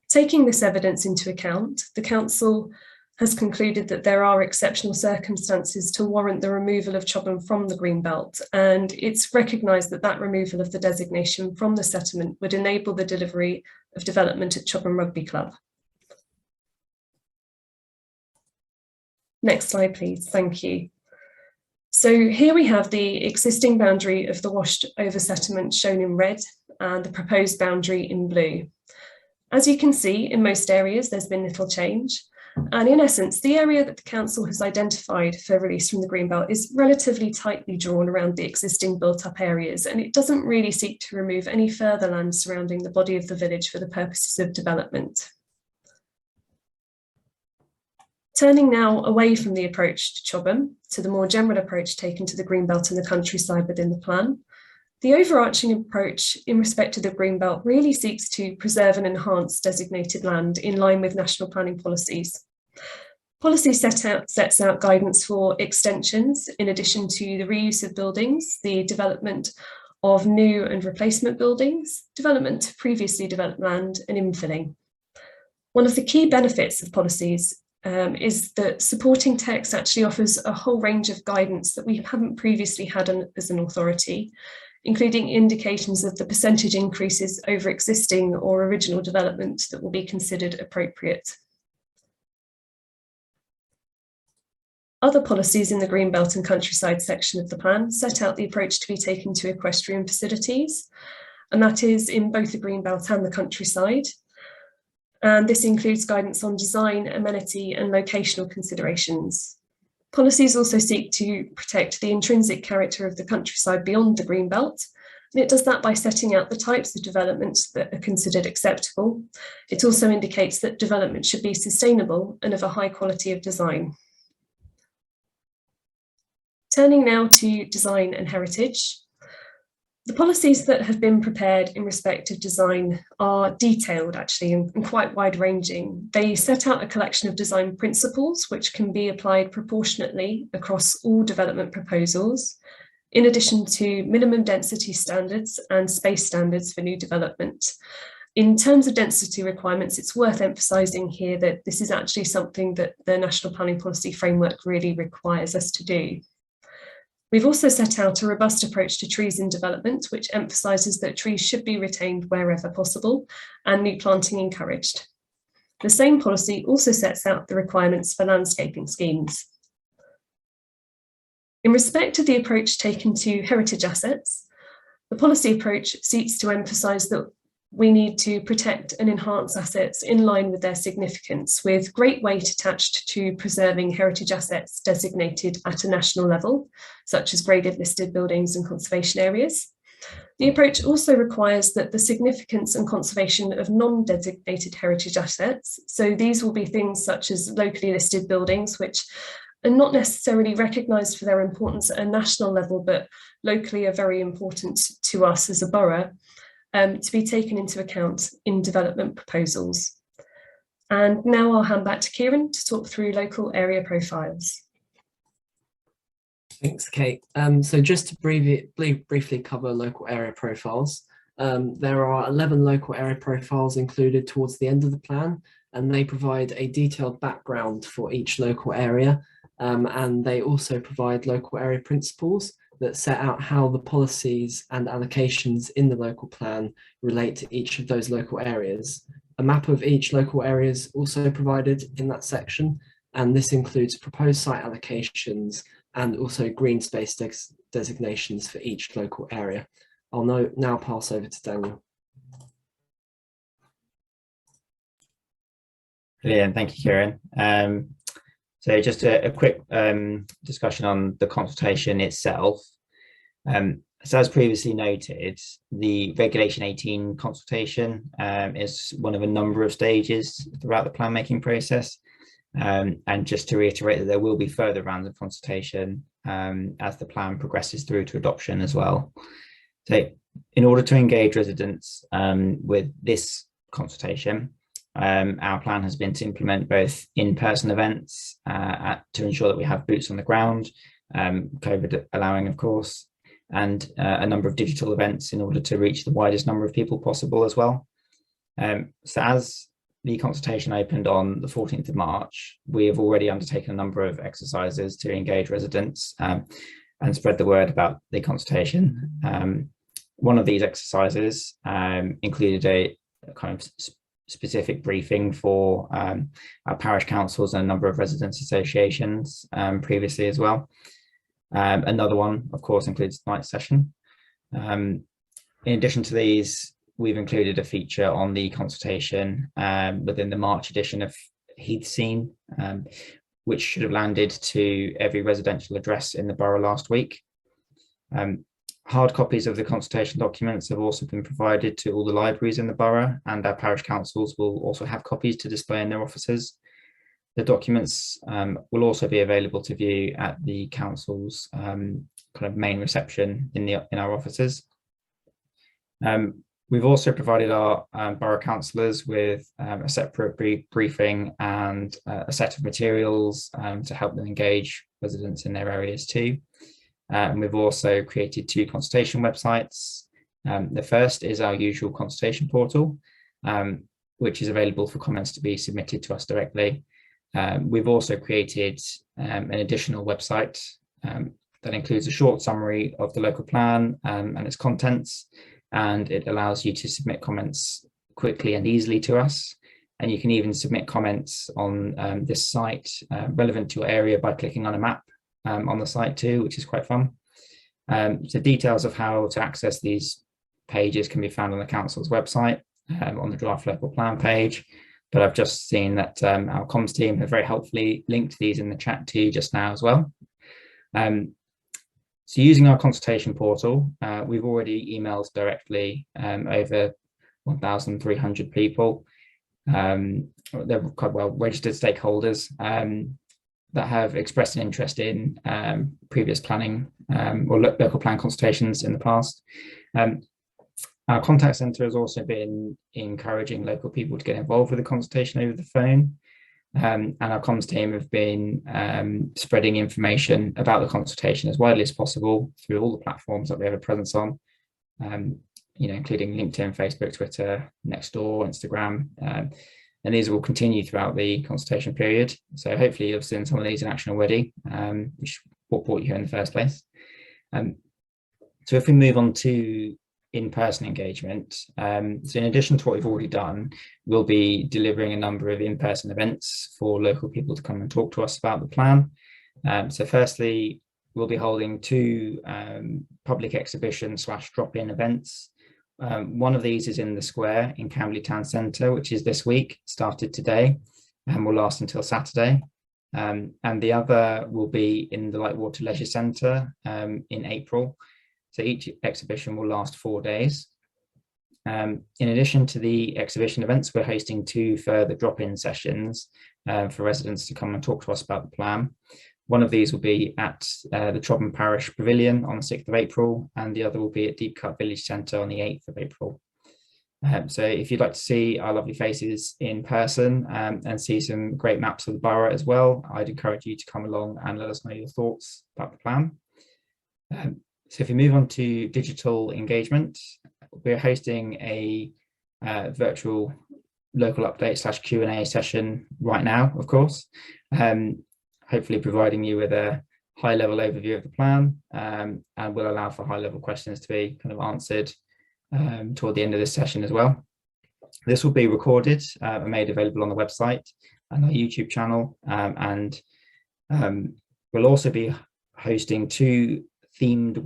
Taking this evidence into account, the council has concluded that there are exceptional circumstances to warrant the removal of Chobham from the Greenbelt, and it's recognised that that removal of the designation from the settlement would enable the delivery of development at Chobham Rugby Club. Next slide, please. Thank you. So here we have the existing boundary of the washed over settlement shown in red and the proposed boundary in blue. As you can see, in most areas, there's been little change. And in essence, the area that the council has identified for release from the Greenbelt is relatively tightly drawn around the existing built-up areas, and it doesn't really seek to remove any further land surrounding the body of the village for the purposes of development. Turning now away from the approach to Chobham to the more general approach taken to the Greenbelt and the countryside within the plan, the overarching approach in respect to the Greenbelt really seeks to preserve and enhance designated land in line with national planning policies. Policy sets out guidance for extensions in addition to the reuse of buildings, the development of new and replacement buildings, development of previously developed land, and infilling. One of the key benefits of policies is that supporting text actually offers a whole range of guidance that we haven't previously had as an authority, including indications of the percentage increases over existing or original development that will be considered appropriate. Other policies in the Greenbelt and countryside section of the plan set out the approach to be taken to equestrian facilities, and that is in both the Greenbelt and the countryside. And this includes guidance on design, amenity, and locational considerations. Policies also seek to protect the intrinsic character of the countryside beyond the Greenbelt, and it does that by setting out the types of developments that are considered acceptable. It also indicates that development should be sustainable and of a high quality of design. Turning now to design and heritage. The policies that have been prepared in respect of design are detailed actually and quite wide-ranging. They set out a collection of design principles which can be applied proportionately across all development proposals, in addition to minimum density standards and space standards for new development. In terms of density requirements, it's worth emphasising here that this is actually something that the National Planning Policy Framework really requires us to do. We've also set out a robust approach to trees in development, which emphasises that trees should be retained wherever possible and new planting encouraged. The same policy also sets out the requirements for landscaping schemes. In respect to the approach taken to heritage assets, the policy approach seeks to emphasise that we need to protect and enhance assets in line with their significance, with great weight attached to preserving heritage assets designated at a national level, such as graded listed buildings and conservation areas. The approach also requires that the significance and conservation of non-designated heritage assets, so these will be things such as locally listed buildings, which are not necessarily recognised for their importance at a national level, but locally are very important to us as a borough, to be taken into account in development proposals. And now I'll hand back to Kieran to talk through local area profiles. Thanks, Kate. So just to briefly cover local area profiles, there are 11 local area profiles included towards the end of the plan, and they provide a detailed background for each local area, and they also provide local area principles that set out how the policies and allocations in the local plan relate to each of those local areas. A map of each local area is also provided in that section, and this includes proposed site allocations and also green space designations for each local area. I'll now pass over to Daniel. Brilliant, thank you, Kieran. So just a quick discussion on the consultation itself. So as previously noted, the Regulation 18 consultation is one of a number of stages throughout the plan making process. And just to reiterate that there will be further rounds of consultation as the plan progresses through to adoption as well. So in order to engage residents with this consultation, our plan has been to implement both in-person events to ensure that we have boots on the ground, COVID allowing, of course, and a number of digital events in order to reach the widest number of people possible as well. So as the consultation opened on the 14th of March, we have already undertaken a number of exercises to engage residents and spread the word about the consultation. One of these exercises included a kind of specific briefing for our parish councils and a number of residents associations previously as well. Another one, of course, includes the night session. In addition to these, we've included a feature on the consultation within the March edition of Heath Scene, which should have landed to every residential address in the borough last week. Hard copies of the consultation documents have also been provided to all the libraries in the borough, and our parish councils will also have copies to display in their offices. The documents will also be available to view at the council's kind of main reception in our offices. We've also provided our borough councillors with a separate briefing and a set of materials to help them engage residents in their areas too. And we've also created 2 consultation websites. The first is our usual Consultation Portal, which is available for comments to be submitted to us directly. We've also created an additional website that includes a short summary of the local plan and its contents, and it allows you to submit comments quickly and easily to us. And you can even submit comments on this site relevant to your area by clicking on a map on the site too, which is quite fun. So details of how to access these pages can be found on the council's website on the draft local plan page. But I've just seen that our comms team have very helpfully linked these in the chat to you just now as well. So using our consultation portal, we've already emailed directly over 1,300 people. They're quite well registered stakeholders that have expressed an interest in previous planning or local plan consultations in the past. Our contact centre has also been encouraging local people to get involved with the consultation over the phone. And our comms team have been spreading information about the consultation as widely as possible through all the platforms that we have a presence on, including LinkedIn, Facebook, Twitter, Nextdoor, Instagram. And these will continue throughout the consultation period. So hopefully you've seen some of these in action already, which is what brought you here in the first place. So if we move on to in-person engagement, so in addition to what we've already done, we'll be delivering a number of in-person events for local people to come and talk to us about the plan. So firstly, we'll be holding 2 public exhibition / drop-in events. One of these is in the square in Camblytown Center, which is this week, started today, and will last until Saturday. And the other will be in the Lightwater Leisure Centre in April. So each exhibition will last 4 days. In addition to the exhibition events, we're hosting 2 further drop-in sessions for residents to come and talk to us about the plan. One of these will be at the Chobham Parish Pavilion on the 6th of April, and the other will be at Deep Cut Village Centre on the 8th of April. So if you'd like to see our lovely faces in person and see some great maps of the borough as well, I'd encourage you to come along and let us know your thoughts about the plan. So if we move on to digital engagement, we're hosting a virtual local update / Q&A session right now, of course, hopefully providing you with a high-level overview of the plan, and will allow for high-level questions to be kind of answered toward the end of this session as well. This will be recorded and made available on the website and our YouTube channel, and we'll also be hosting 2 themed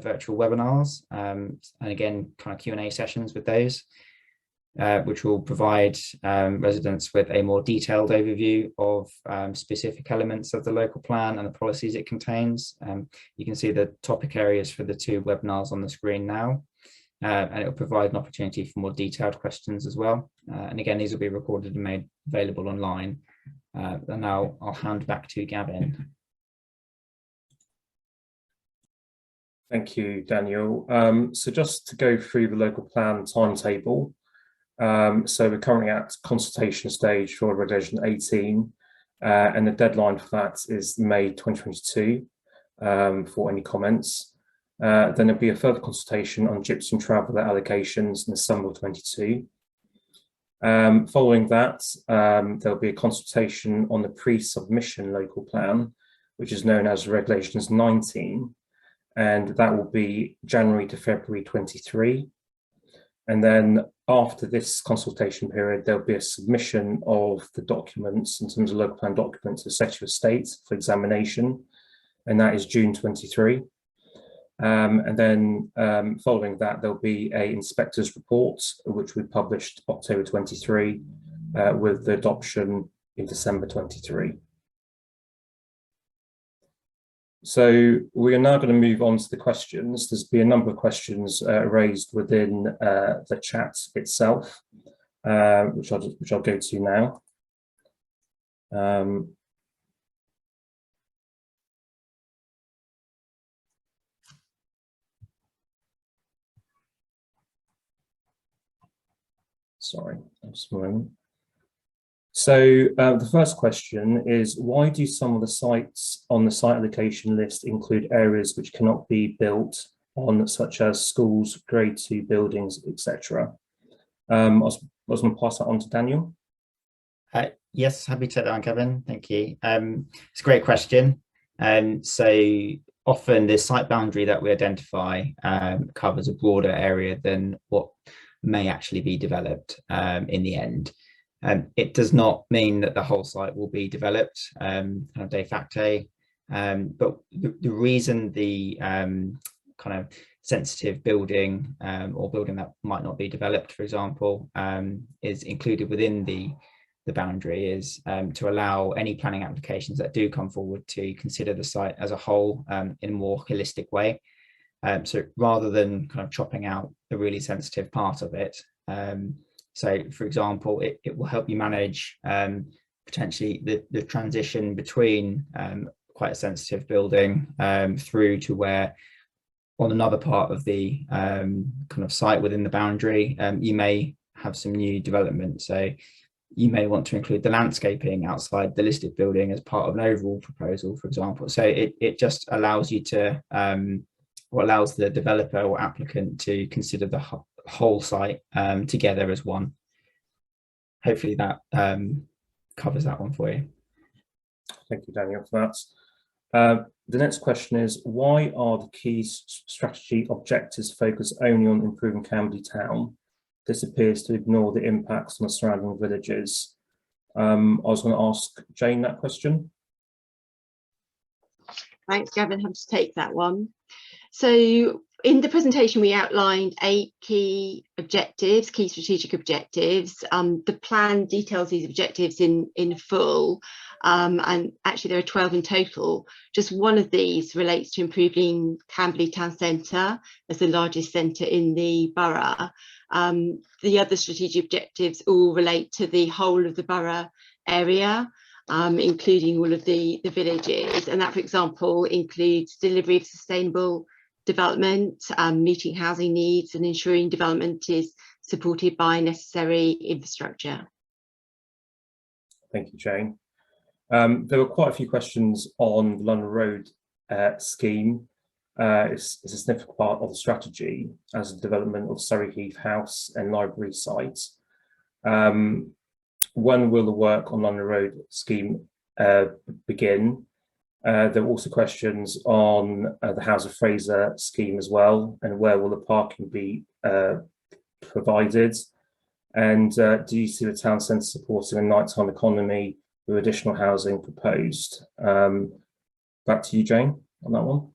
virtual webinars, and again kind of Q&A sessions with those, which will provide residents with a more detailed overview of specific elements of the local plan and the policies it contains. You can see the topic areas for the 2 webinars on the screen now, and it will provide an opportunity for more detailed questions as well. And again, these will be recorded and made available online. And now I'll hand back to Gavin. Thank you, Daniel. So just to go through the local plan timetable. So we're currently at consultation stage for Revision 18, and the deadline for that is May 2022 for any comments. Then there'll be a further consultation on Gypsum traveller allocations in December 22. Following that, there'll be a consultation on the pre-submission local plan, which is known as Regulations 19, and that will be January to February 23. And then after this consultation period, there'll be a submission of the documents in terms of local plan documents to the Secretary of State for examination, and that is June 23. And then following that, there'll be an inspector's report, which we published October 23, with the adoption in December 23. So we are now going to move on to the questions. There's been a number of questions raised within the chat itself, which I'll go to now. Sorry, just a moment. So the first question is, why do some of the sites on the site allocation list include areas which cannot be built on, such as schools, grade 2 buildings, etc.? I was going to pass that on to Daniel. Yes, happy to take that on, Kevin. Thank you. It's a great question. So often the site boundary that we identify covers a broader area than what may actually be developed in the end. It does not mean that the whole site will be developed kind of de facto, but the reason the kind of sensitive building or building that might not be developed, for example, is included within the boundary is to allow any planning applications that do come forward to consider the site as a whole in a more holistic way. So rather than kind of chopping out the really sensitive part of it, so for example, it will help you manage potentially the transition between quite a sensitive building through to where on another part of the kind of site within the boundary, you may have some new development. So you may want to include the landscaping outside the listed building as part of an overall proposal, for example. So it just allows you to, or allows the developer or applicant to consider the whole site together as one. Hopefully that covers that one for you. Thank you, Daniel, for that. The next question is, why are the key strategy objectives focused only on improving Camblytown? This appears to ignore the impacts on the surrounding villages. I was going to ask Jane that question. Thanks, Gavin. Happy to take that one. So in the presentation, we outlined 8 key objectives, key strategic objectives. The plan details these objectives in full, and actually there are 12 in total. Just one of these relates to improving Camblytown Center as the largest centre in the borough. The other strategic objectives all relate to the whole of the borough area, including all of the villages, and that, for example, includes delivery of sustainable development, meeting housing needs, and ensuring development is supported by necessary infrastructure. Thank you, Jane. There were quite a few questions on the London Road scheme. It's a significant part of the strategy as a development of Surrey Heath House and Library sites. When will the work on London Road scheme begin? There were also questions on the House of Fraser scheme as well, and where will the parking be provided? And do you see the town centre supporting a nighttime economy with additional housing proposed? Back to you, Jane, on that one.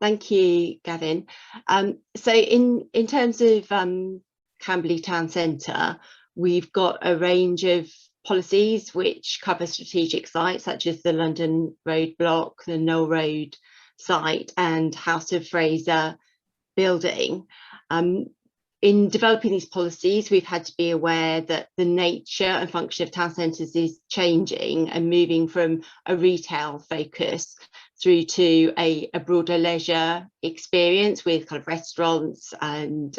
Thank you, Gavin. So in terms of Camblytown Centre, we've got a range of policies which cover strategic sites such as the London Road block, the Knoll Road site and House of Fraser building. In developing these policies, we've had to be aware that the nature and function of town centres is changing and moving from a retail focus through to a broader leisure experience with kind of restaurants and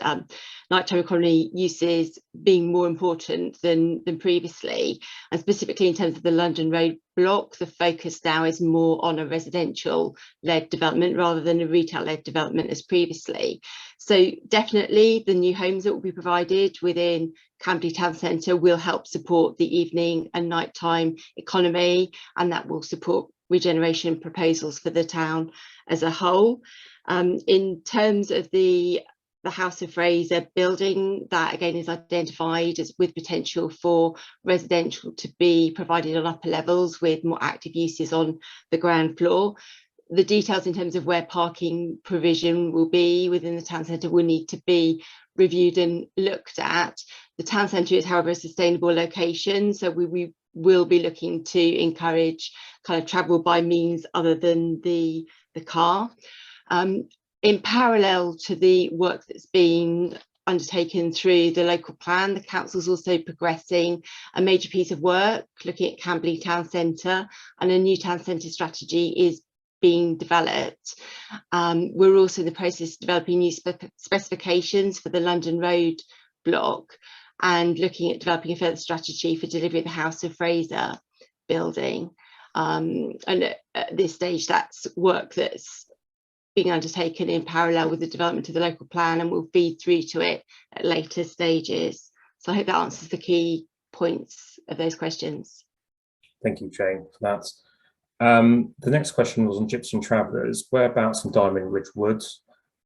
nighttime economy uses being more important than previously. And specifically in terms of the London Road block, the focus now is more on a residential-led development rather than a retail-led development as previously. So definitely the new homes that will be provided within Camblytown Center will help support the evening and nighttime economy, and that will support regeneration proposals for the town as a whole. In terms of the House of Fraser building, that again is identified as with potential for residential to be provided on upper levels with more active uses on the ground floor. The details in terms of where parking provision will be within the town centre will need to be reviewed and looked at. The town centre is, however, a sustainable location, so we will be looking to encourage kind of travel by means other than the car. In parallel to the work that's been undertaken through the local plan, the council's also progressing a major piece of work looking at Camblytown Center, and a new town centre strategy is being developed. We're also in the process of developing new specifications for the London Road block and looking at developing a further strategy for delivery of the House of Fraser building. And at this stage, that's work that's being undertaken in parallel with the development of the local plan and will feed through to it at later stages. So I hope that answers the key points of those questions. Thank you, Jane, for that. The next question was on Gypsum Travellers. Whereabouts in Diamond Ridge Wood,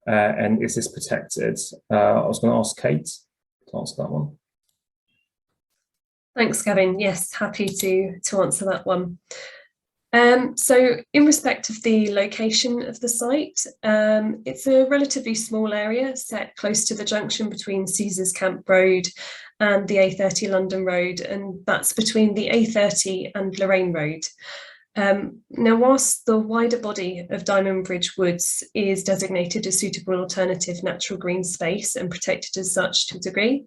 and is this protected? I was going to ask Kate to answer that one. Thanks, Gavin. Yes, happy to answer that one. So in respect of the location of the site, it's a relatively small area set close to the junction between Caesars Camp Road and the A30 London Road, and that's between the A30 and Lorraine Road. Now, whilst the wider body of Diamond Bridge Woods is designated a suitable alternative natural green space and protected as such to a degree,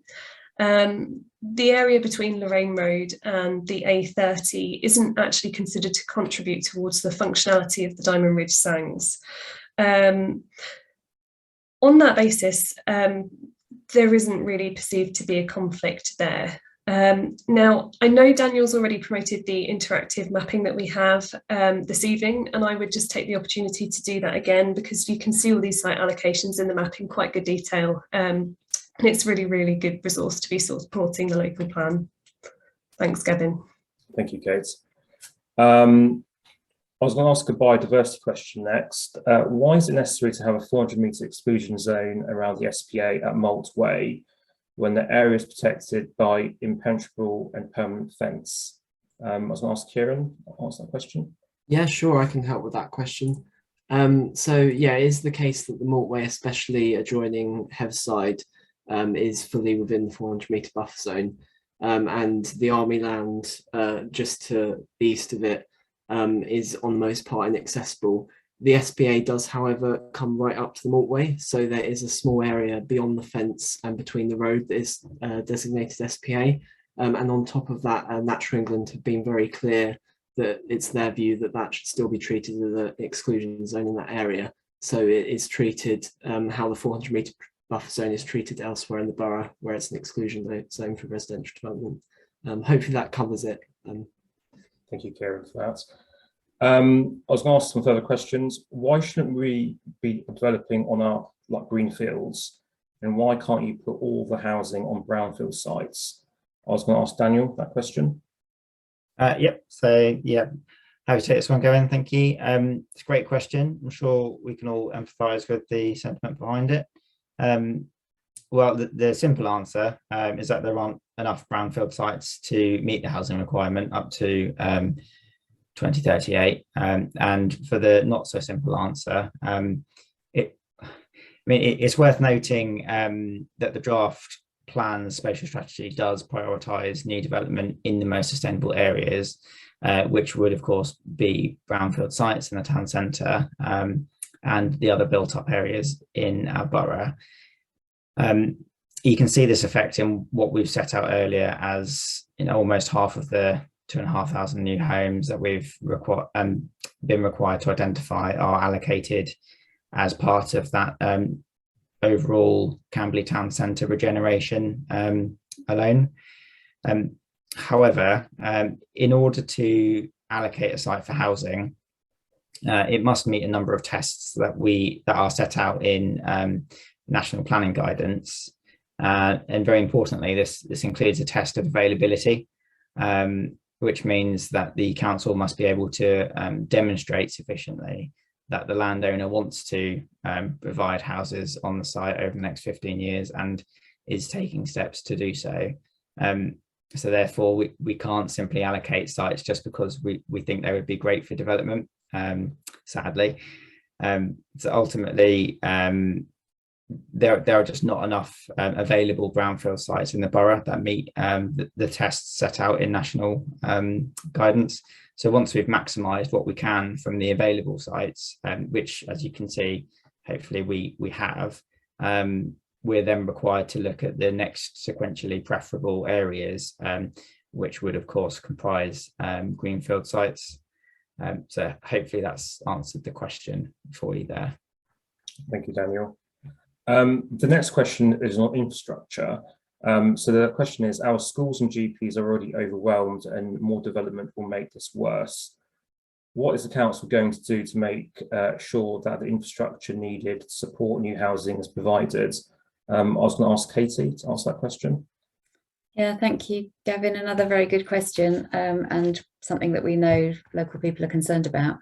the area between Lorraine Road and the A30 isn't actually considered to contribute towards the functionality of the Diamond Ridge Sands. On that basis, there isn't really perceived to be a conflict there. Now, I know Daniel's already promoted the interactive mapping that we have this evening, and I would just take the opportunity to do that again, because you can see all these site allocations in the map in quite good detail. And it's really, really good resource to be supporting the local plan. Thanks, Gavin. Thank you, Kate. I was going to ask a biodiversity question next. Why is it necessary to have a 400-metre exclusion zone around the SPA at Malt Way when the area is protected by impenetrable and permanent fence? I was going to ask Kieran to answer that question. Yeah, sure, I can help with that question. So yeah, it is the case that the Malt Way, especially adjoining Heathside, is fully within the 400-metre buffer zone, and the Army land just to the east of it is on the most part inaccessible. The SPA does, however, come right up to the Malt Way, so there is a small area beyond the fence and between the road that is designated SPA, and on top of that, Natural England have been very clear that it's their view that that should still be treated as an exclusion zone in that area. So it is treated how the 400-metre buffer zone is treated elsewhere in the borough, where it's an exclusion zone for residential development. Hopefully that covers it. Thank you, Kieran, for that. I was going to ask some further questions. Why shouldn't we be developing on our green fields, and why can't you put all the housing on brownfield sites? I was going to ask Daniel that question. Yep. So yeah, happy to take this one, Gavin. Thank you. It's a great question. I'm sure we can all empathise with the sentiment behind it. Well, the simple answer is that there aren't enough brownfield sites to meet the housing requirement up to 2038. And for the not so simple answer, it's worth noting that the draft plan spatial strategy does prioritise new development in the most sustainable areas, which would of course be brownfield sites in the town centre and the other built up areas in our borough. You can see this effect in what we've set out earlier as almost half of the 2,500 new homes that we've been required to identify are allocated as part of that overall Camblytown Center regeneration alone. However, in order to allocate a site for housing, it must meet a number of tests that are set out in national planning guidance, and very importantly, this includes a test of availability, which means that the council must be able to demonstrate sufficiently that the landowner wants to provide houses on the site over the next 15 years and is taking steps to do so. So therefore, we can't simply allocate sites just because we think they would be great for development, sadly. So ultimately, there are just not enough available brownfield sites in the borough that meet the tests set out in national guidance. So once we've maximised what we can from the available sites, which, as you can see, hopefully we have, we're then required to look at the next sequentially preferable areas, which would of course comprise greenfield sites. So hopefully that's answered the question for you there. Thank you, Daniel. The next question is on infrastructure. So the question is, our schools and GPs are already overwhelmed and more development will make this worse. What is the council going to do to make sure that the infrastructure needed to support new housing is provided? I was going to ask Katie to answer that question. Yeah, thank you, Gavin. Another very good question, and something that we know local people are concerned about.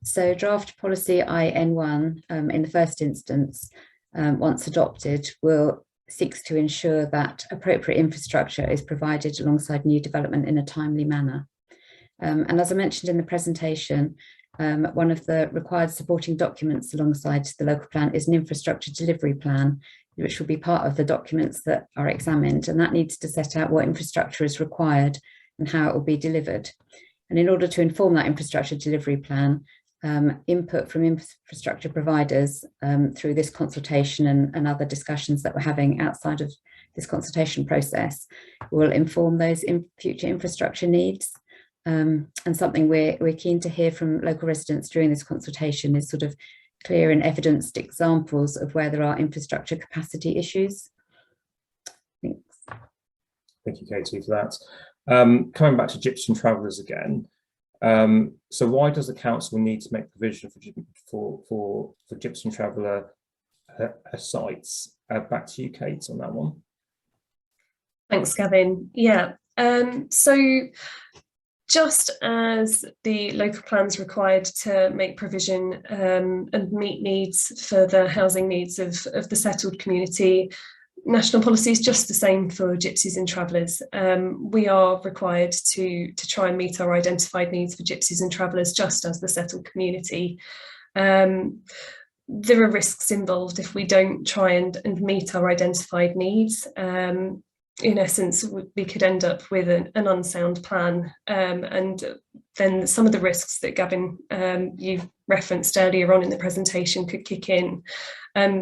So draft policy IN1 in the first instance, once adopted, will seeks to ensure that appropriate infrastructure is provided alongside new development in a timely manner. And as I mentioned in the presentation, one of the required supporting documents alongside the local plan is an infrastructure delivery plan, which will be part of the documents that are examined, and that needs to set out what infrastructure is required and how it will be delivered. And in order to inform that infrastructure delivery plan, input from infrastructure providers through this consultation and other discussions that we're having outside of this consultation process will inform those future infrastructure needs. And something we're keen to hear from local residents during this consultation is sort of clear and evidenced examples of where there are infrastructure capacity issues. Thanks. Thank you, Katie, for that. Coming back to Gypsum travellers again. So why does the council need to make provision for Gypsum traveller sites? Back to you, Kate, on that one. Thanks, Gavin. Yeah, so just as the local plan's required to make provision and meet needs for the housing needs of the settled community, national policy is just the same for gypsies and travellers. We are required to try and meet our identified needs for gypsies and travellers just as the settled community. There are risks involved if we don't try and meet our identified needs. In essence, we could end up with an unsound plan, and then some of the risks that Gavin, you referenced earlier on in the presentation could kick in.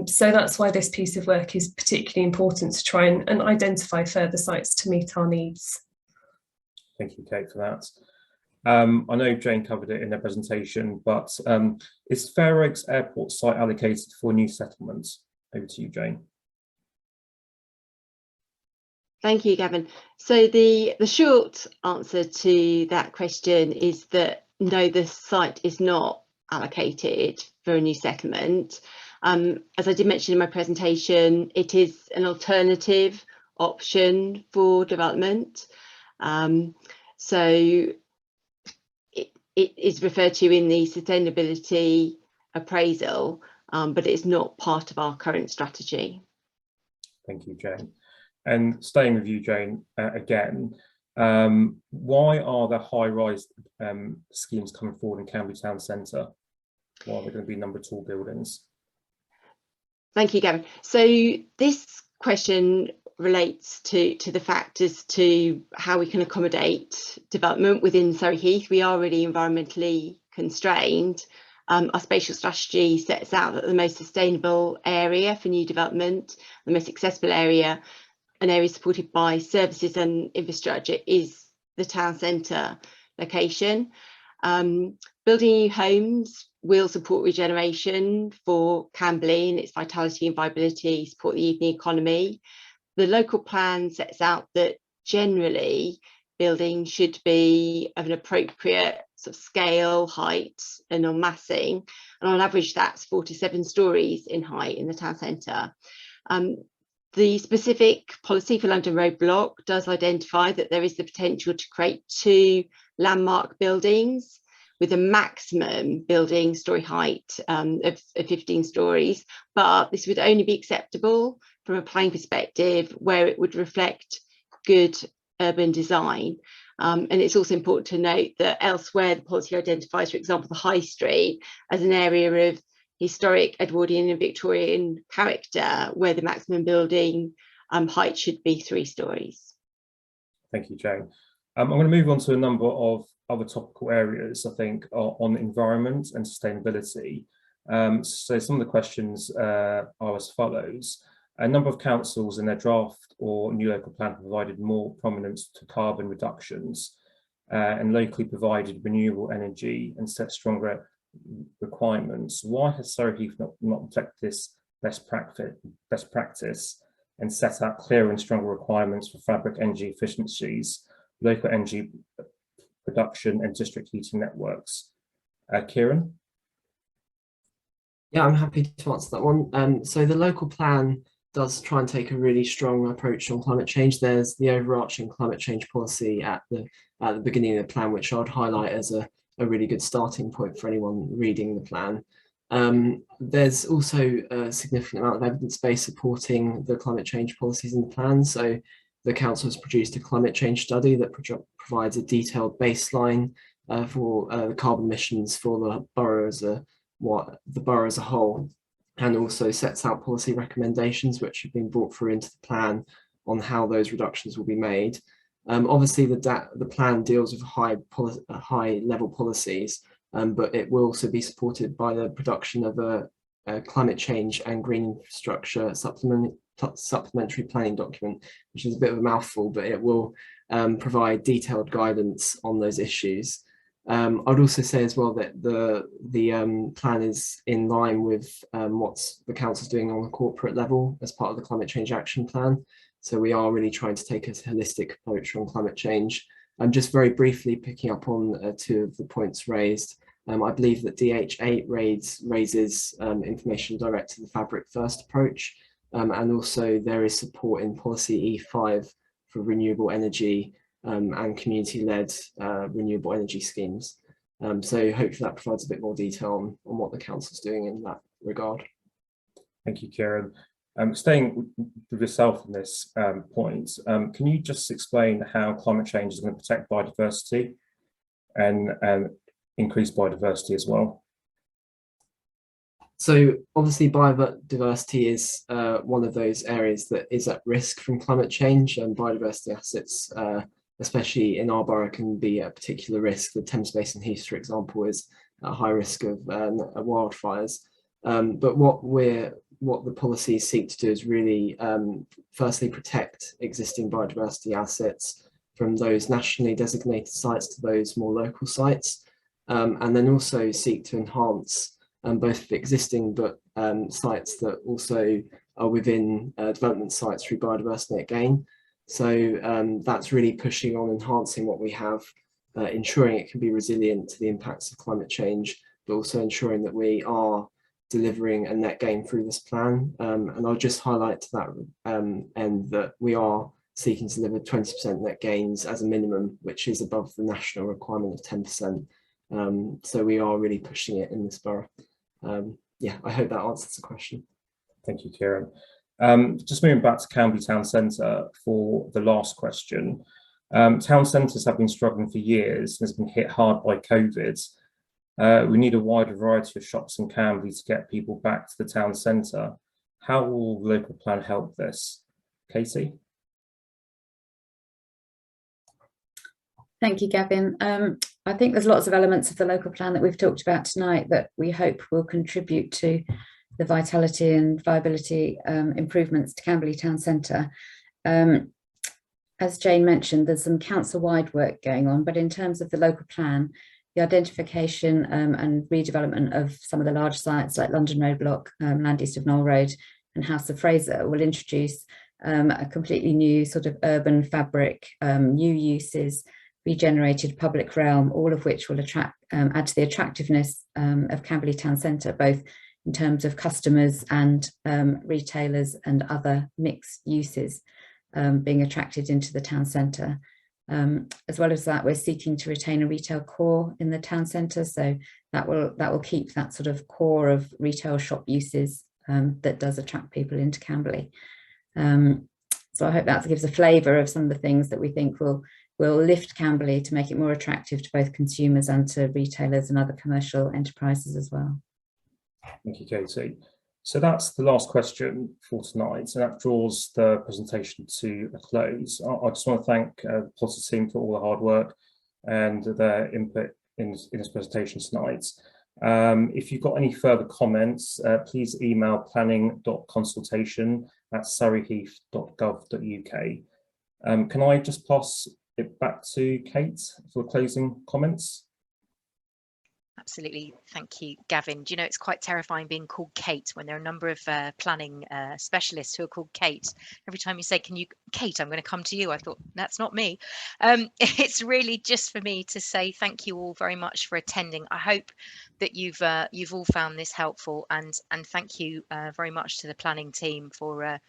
So that's why this piece of work is particularly important, to try and identify further sites to meet our needs. Thank you, Kate, for that. I know Jane covered it in her presentation, but is Fair Oaks Airport site allocated for new settlements? Over to you, Jane. Thank you, Gavin. So the short answer to that question is that no, the site is not allocated for a new settlement. As I did mention in my presentation, it is an alternative option for development. So it is referred to in the sustainability appraisal, but it's not part of our current strategy. Thank you, Jane. And staying with you, Jane, again, why are the high-rise schemes coming forward in Camblytown Center? Why are they going to be number tall buildings? Thank you, Gavin. So this question relates to the factors to how we can accommodate development within Surrey Heath. We are really environmentally constrained. Our spatial strategy sets out that the most sustainable area for new development, the most accessible area, an area supported by services and infrastructure, is the town centre location. Building new homes will support regeneration for Camberley and its vitality and viability, support the evening economy. The local plan sets out that generally buildings should be of an appropriate sort of scale, height and on massing, and on average that's 47 stories in height in the town centre. The specific policy for London Road Block does identify that there is the potential to create 2 landmark buildings with a maximum building story height of 15 stories, but this would only be acceptable from a planning perspective where it would reflect good urban design. And it's also important to note that elsewhere the policy identifies, for example, the High Street as an area of historic Edwardian and Victorian character where the maximum building height should be 3 stories. Thank you, Jane. I'm going to move on to a number of other topical areas, I think, on environment and sustainability. So some of the questions are as follows. A number of councils in their draft or new local plan provided more prominence to carbon reductions and locally provided renewable energy and set stronger requirements. Why has Surrey Heath not reflected this best practice and set out clearer and stronger requirements for fabric energy efficiencies, local energy production and district heating networks? Kieran? Yeah, I'm happy to answer that one. So the local plan does try and take a really strong approach on climate change. There's the overarching climate change policy at the beginning of the plan, which I'd highlight as a really good starting point for anyone reading the plan. There's also a significant amount of evidence base supporting the climate change policies in the plan. So the council has produced a climate change study that provides a detailed baseline for the carbon emissions for the borough as a whole, and also sets out policy recommendations which have been brought through into the plan on how those reductions will be made. Obviously, the plan deals with high level policies, but it will also be supported by the production of a climate change and green infrastructure supplementary planning document, which is a bit of a mouthful, but it will provide detailed guidance on those issues. I'd also say as well that the plan is in line with what the council's doing on the corporate level as part of the climate change action plan. So we are really trying to take a holistic approach on climate change. And just very briefly picking up on 2 of the points raised, I believe that DH8 raises information direct to the fabric first approach. And also there is support in policy E5 for renewable energy and community-led renewable energy schemes. So hopefully that provides a bit more detail on what the council's doing in that regard. Thank you, Kieran. Staying with yourself on this point, can you just explain how climate change is going to protect biodiversity and increase biodiversity as well? So obviously biodiversity is one of those areas that is at risk from climate change, and biodiversity assets, especially in our borough, can be at particular risk. The Thames Basin Heath, for example, is at high risk of wildfires. But what the policies seek to do is really, firstly, protect existing biodiversity assets from those nationally designated sites to those more local sites, and then also seek to enhance both existing but sites that also are within development sites through biodiversity net gain. So that's really pushing on enhancing what we have, ensuring it can be resilient to the impacts of climate change, but also ensuring that we are delivering a net gain through this plan. And I'll just highlight to that end that we are seeking to deliver 20% net gains as a minimum, which is above the national requirement of 10%. So we are really pushing it in this borough. Yeah, I hope that answers the question. Thank you, Kieran. Just moving back to Camblytown Center for the last question. Town centres have been struggling for years and has been hit hard by COVID. We need a wider variety of shops in Cambly to get people back to the town centre. How will the local plan help this? Katie? Thank you, Gavin. I think there's lots of elements of the local plan that we've talked about tonight that we hope will contribute to the vitality and viability improvements to Camblytown Centre. as Jane mentioned, there's some council-wide work going on, but in terms of the local plan, the identification and redevelopment of some of the large sites like London Road Block, Land East of Knoll Road and House of Fraser will introduce a completely new sort of urban fabric, new uses, regenerated public realm, all of which will add to the attractiveness of Camblytown Center, both in terms of customers and retailers and other mixed uses being attracted into the town centre. As well as that, we're seeking to retain a retail core in the town centre, so that will keep that sort of core of retail shop uses that does attract people into Camberley. So I hope that gives a flavour of some of the things that we think will lift Camberley to make it more attractive to both consumers and to retailers and other commercial enterprises as well. Thank you, Katie. So that's the last question for tonight, and that draws the presentation to a close. I just want to thank the policy team for all the hard work and their input in this presentation tonight. If you've got any further comments, please email planning.consultation@surreyheath.gov.uk. Can I just pass it back to Kate for closing comments? Absolutely. Thank you, Gavin. Do you know, it's quite terrifying being called Kate when there are a number of planning specialists who are called Kate. Every time you say, can you, Kate, I'm going to come to you. I thought, that's not me. It's really just for me to say thank you all very much for attending. I hope that you've all found this helpful, and thank you very much to the planning team for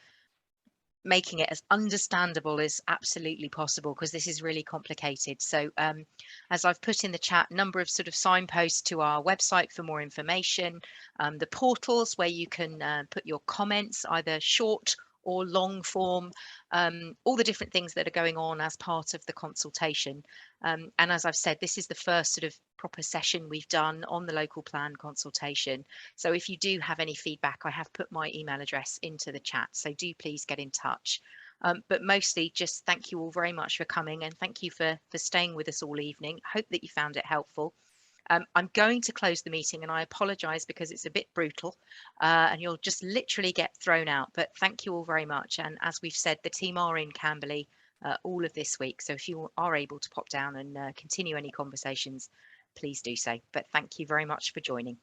making it as understandable as absolutely possible, because this is really complicated. So as I've put in the chat, number of sort of signposts to our website for more information, the portals where you can put your comments, either short or long form, all the different things that are going on as part of the consultation. And as I've said, this is the first sort of proper session we've done on the local plan consultation. So if you do have any feedback, I have put my email address into the chat, so do please get in touch. But mostly just thank you all very much for coming, and thank you for staying with us all evening. Hope that you found it helpful. I'm going to close the meeting, and I apologise because it's a bit brutal and you'll just literally get thrown out. But thank you all very much. And as we've said, the team are in Camberley all of this week. So if you are able to pop down and continue any conversations, please do so. But thank you very much for joining.